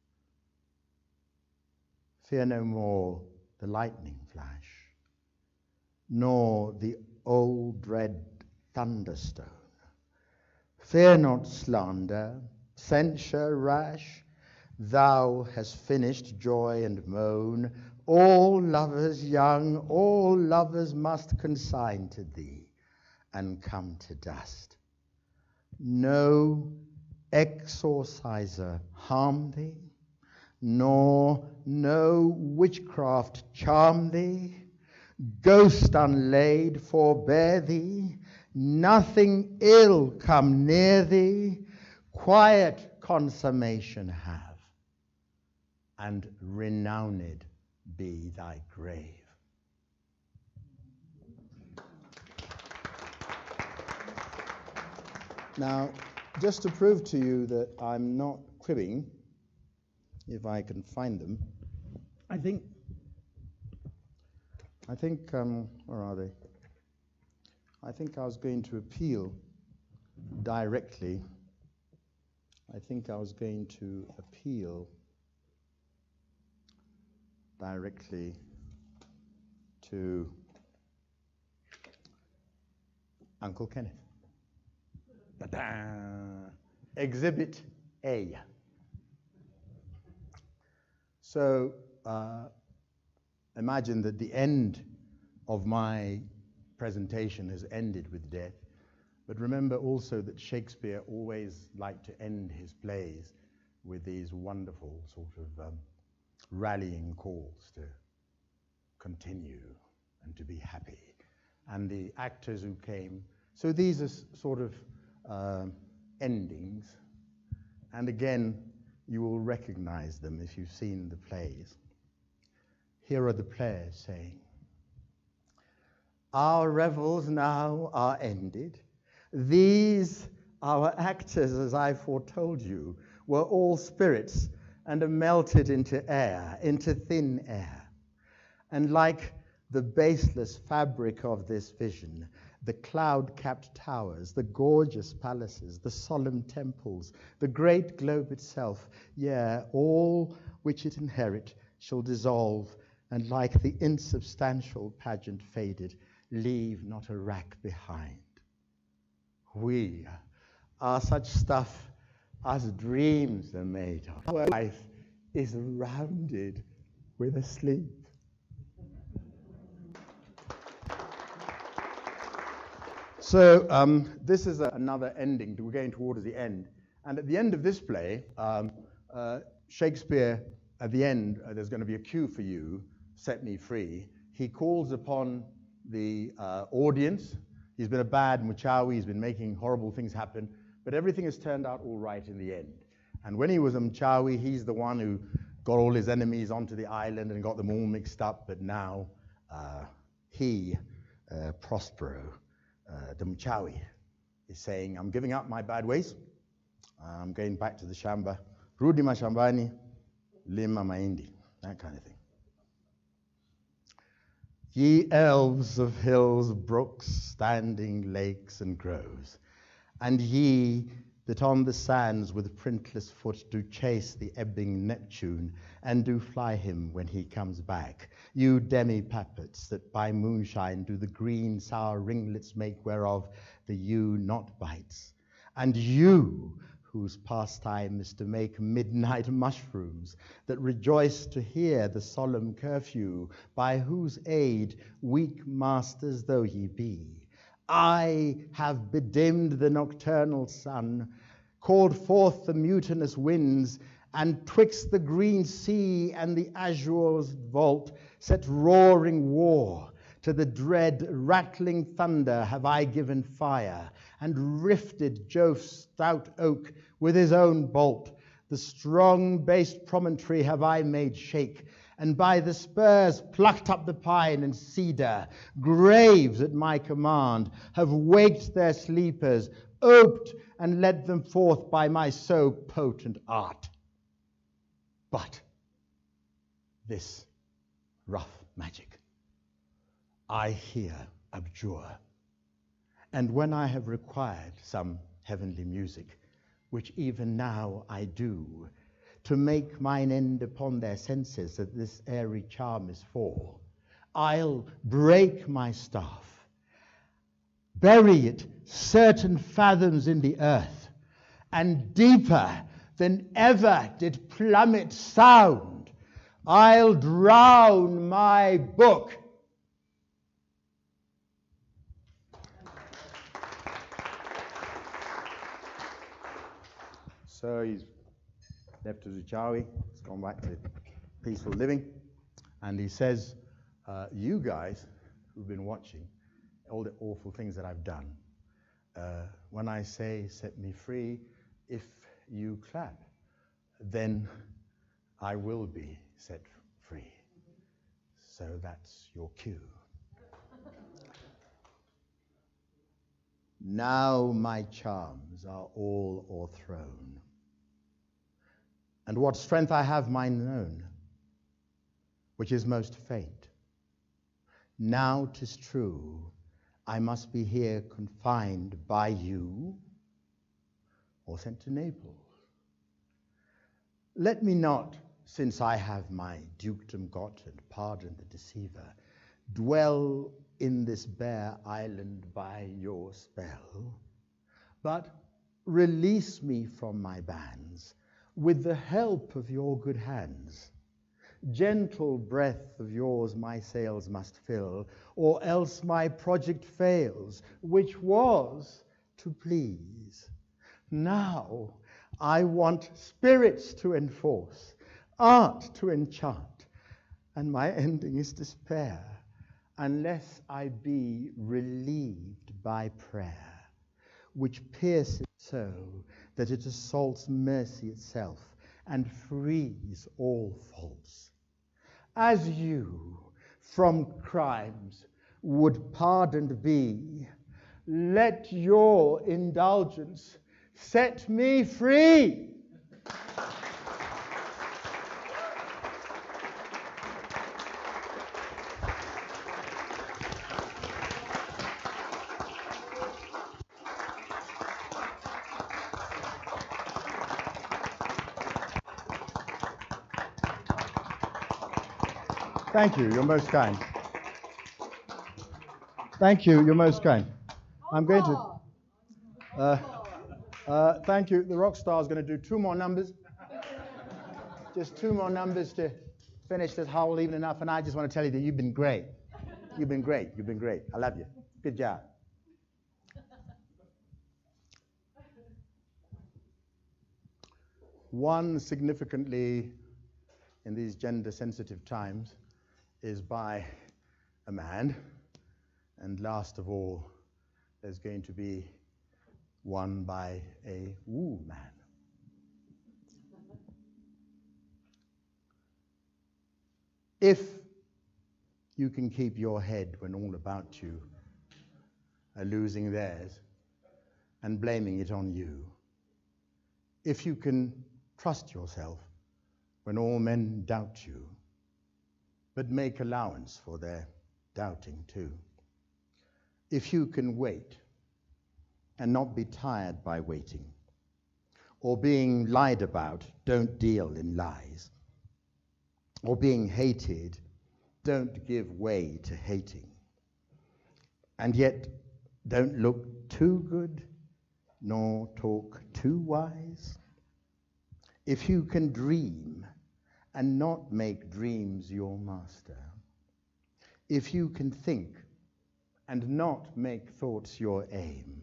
Fear no more the lightning flash, nor the old dread thunderstone. Fear not slander, censure rash. Thou hast finished joy and moan. All lovers young, all lovers must consign to thee and come to dust. No exorciser harm thee, nor no witchcraft charm thee. Ghost unlaid forbear thee, nothing ill come near thee. Quiet consummation have, and renowned be thy grave. Now, just to prove to you that I'm not cribbing, if I can find them, I think, where are they? I think I was going to appeal directly. I think I was going to appeal directly to Uncle Kenneth. Ta-da! Exhibit A. So imagine that the end of my presentation has ended with death, but remember also that Shakespeare always liked to end his plays with these wonderful sort of rallying calls to continue and to be happy. And the actors who came, so these are sort of endings. And again, you will recognize them if you've seen the plays. Here are the players saying, "Our revels now are ended. These, our actors, as I foretold you, were all spirits and are melted into air, into thin air. And like the baseless fabric of this vision, the cloud-capped towers, the gorgeous palaces, the solemn temples, the great globe itself, yea, all which it inherit shall dissolve, and like the insubstantial pageant faded, leave not a rack behind. We are such stuff as dreams are made of. Our life is rounded with a sleep." So this is another ending. We're going towards the end. And at the end of this play, Shakespeare, at the end, there's going to be a cue for you, "Set me free." He calls upon the audience. He's been a bad Mchawi. He's been making horrible things happen. But everything has turned out all right in the end. And when he was a Mchawi, he's the one who got all his enemies onto the island and got them all mixed up. But now he, Prospero, the Mchawi, is saying, "I'm giving up my bad ways. I'm going back to the shamba. Rudi mashambani, lima mahindi," that kind of thing. "Ye elves of hills, brooks, standing lakes and groves, and ye that on the sands with printless foot do chase the ebbing Neptune, and do fly him when he comes back, you demi-pappets that by moonshine do the green sour ringlets make whereof the ewe not bites, and you whose pastime is to make midnight mushrooms, that rejoice to hear the solemn curfew, by whose aid, weak masters though ye be, I have bedimmed the nocturnal sun, called forth the mutinous winds, and twixt the green sea and the azure's vault set roaring war. To the dread rattling thunder have I given fire, and rifted Jove's stout oak with his own bolt. The strong-based promontory have I made shake, and by the spurs plucked up the pine and cedar. Graves at my command have waked their sleepers, oped and led them forth by my so potent art. But this rough magic I here abjure, and when I have required some heavenly music, which even now I do, to make mine end upon their senses that this airy charm is for, I'll break my staff, bury it certain fathoms in the earth, and deeper than ever did plummet sound, I'll drown my book. So he's left as a Jawi, he's gone back to peaceful living, and he says, you guys who've been watching all the awful things that I've done, when I say set me free, if you clap, then I will be set free. So that's your cue. Now my charms are all o'erthrown, and what strength I have mine own, which is most faint. Now 'tis true, I must be here confined by you, or sent to Naples. Let me not, since I have my dukedom got and pardoned the deceiver, dwell in this bare island by your spell, but release me from my bands with the help of your good hands. Gentle breath of yours my sails must fill, or else my project fails, which was to please. Now I want spirits to enforce, art to enchant, and my ending is despair, unless I be relieved by prayer, which pierces so that it assaults mercy itself, and frees all faults. As you from crimes would pardoned be, let your indulgence set me free. Thank you, you're most kind. Thank you, you're most kind. I'm going to... thank you, the rock star is going to do 2 more numbers. Just 2 more numbers to finish this whole evening up, and I just want to tell you that you've been great. You've been great, you've been great. I love you. Good job. One significantly, in these gender-sensitive times, is by a man, and last of all, there's going to be one by a woman. If you can keep your head when all about you are losing theirs and blaming it on you, if you can trust yourself when all men doubt you, but make allowance for their doubting too. If you can wait and not be tired by waiting, or being lied about, don't deal in lies, or being hated, don't give way to hating, and yet don't look too good nor talk too wise. If you can dream and not make dreams your master, if you can think and not make thoughts your aim,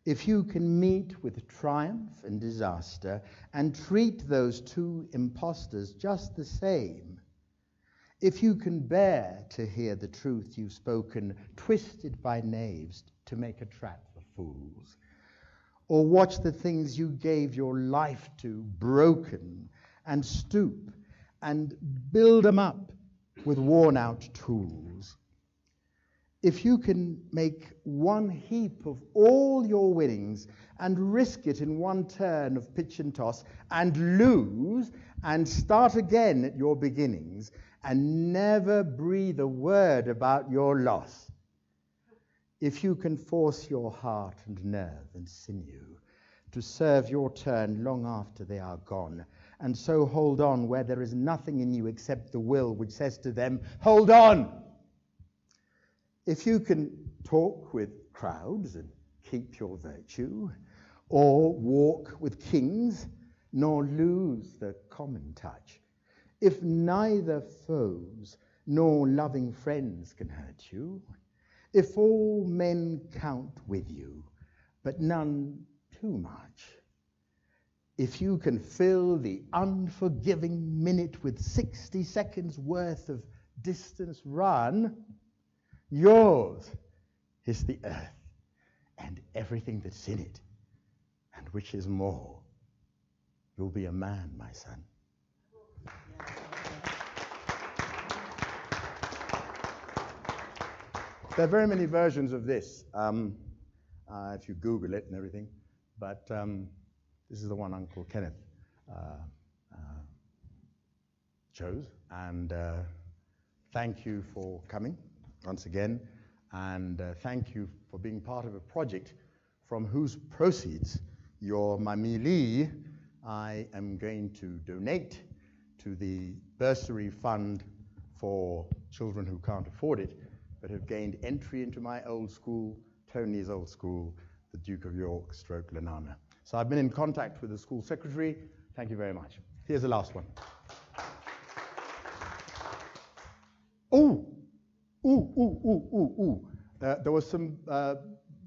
if you can meet with triumph and disaster and treat those 2 impostors just the same, if you can bear to hear the truth you've spoken twisted by knaves to make a trap for fools, or watch the things you gave your life to broken and stoop and build them up with worn-out tools. If you can make one heap of all your winnings and risk it in one turn of pitch and toss and lose and start again at your beginnings and never breathe a word about your loss, if you can force your heart and nerve and sinew to serve your turn long after they are gone, and so hold on where there is nothing in you except the will which says to them, hold on! If you can talk with crowds and keep your virtue, or walk with kings, nor lose the common touch, if neither foes nor loving friends can hurt you, if all men count with you, but none too much, if you can fill the unforgiving minute with 60 seconds worth of distance run, yours is the earth and everything that's in it, and which is more. You'll be a man, my son. There are very many versions of this, if you Google it and everything, but this is the one Uncle Kenneth chose, and thank you for coming once again, and thank you for being part of a project from whose proceeds, your mamili, I am going to donate to the bursary fund for children who can't afford it, but have gained entry into my old school, Tony's old school, the Duke of York / Lanana. So I've been in contact with the school secretary. Thank you very much. Here's the last one. There were some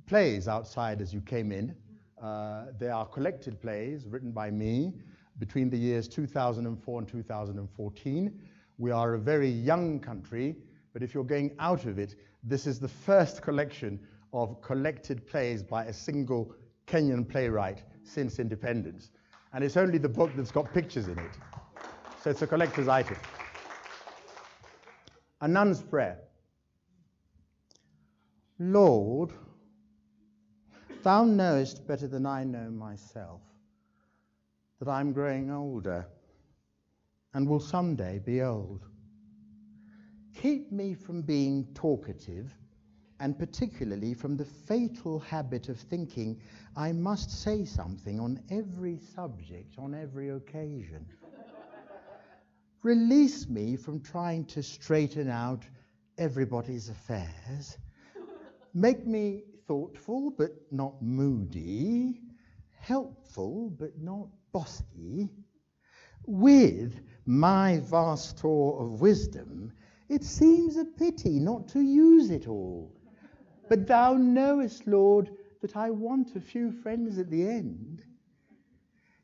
plays outside as you came in. They are collected plays written by me between the years 2004 and 2014. We are a very young country, but if you're going out of it, this is the first collection of collected plays by a single Kenyan playwright since independence. And it's only the book that's got pictures in it. So it's a collector's item. A nun's prayer. Lord, thou knowest better than I know myself that I'm growing older and will someday be old. Keep me from being talkative, and particularly from the fatal habit of thinking I must say something on every subject, on every occasion. Release me from trying to straighten out everybody's affairs. Make me thoughtful but not moody, helpful but not bossy. With my vast store of wisdom, it seems a pity not to use it all. But thou knowest, Lord, that I want a few friends at the end.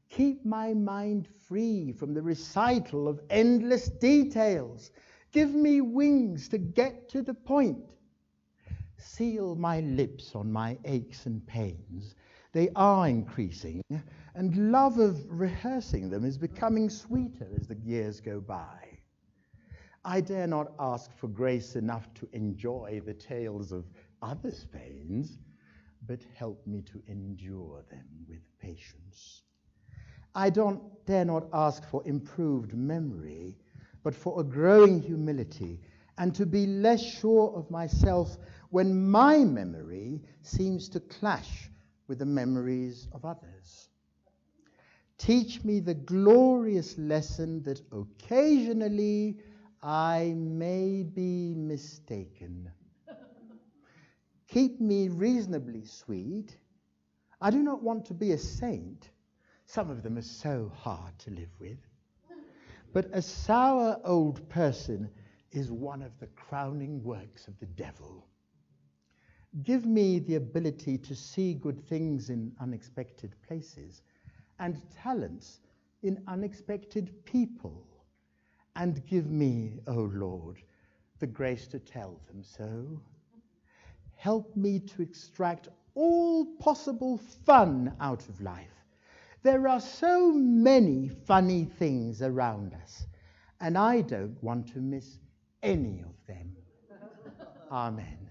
Keep my mind free from the recital of endless details. Give me wings to get to the point. Seal my lips on my aches and pains. They are increasing, and love of rehearsing them is becoming sweeter as the years go by. I dare not ask for grace enough to enjoy the tales of others' pains, but help me to endure them with patience. I dare not ask for improved memory, but for a growing humility, and to be less sure of myself when my memory seems to clash with the memories of others. Teach me the glorious lesson that occasionally I may be mistaken. Keep me reasonably sweet. I do not want to be a saint. Some of them are so hard to live with. But a sour old person is one of the crowning works of the devil. Give me the ability to see good things in unexpected places, and talents in unexpected people. And give me, O Lord, the grace to tell them so. Help me to extract all possible fun out of life. There are so many funny things around us, and I don't want to miss any of them. Amen.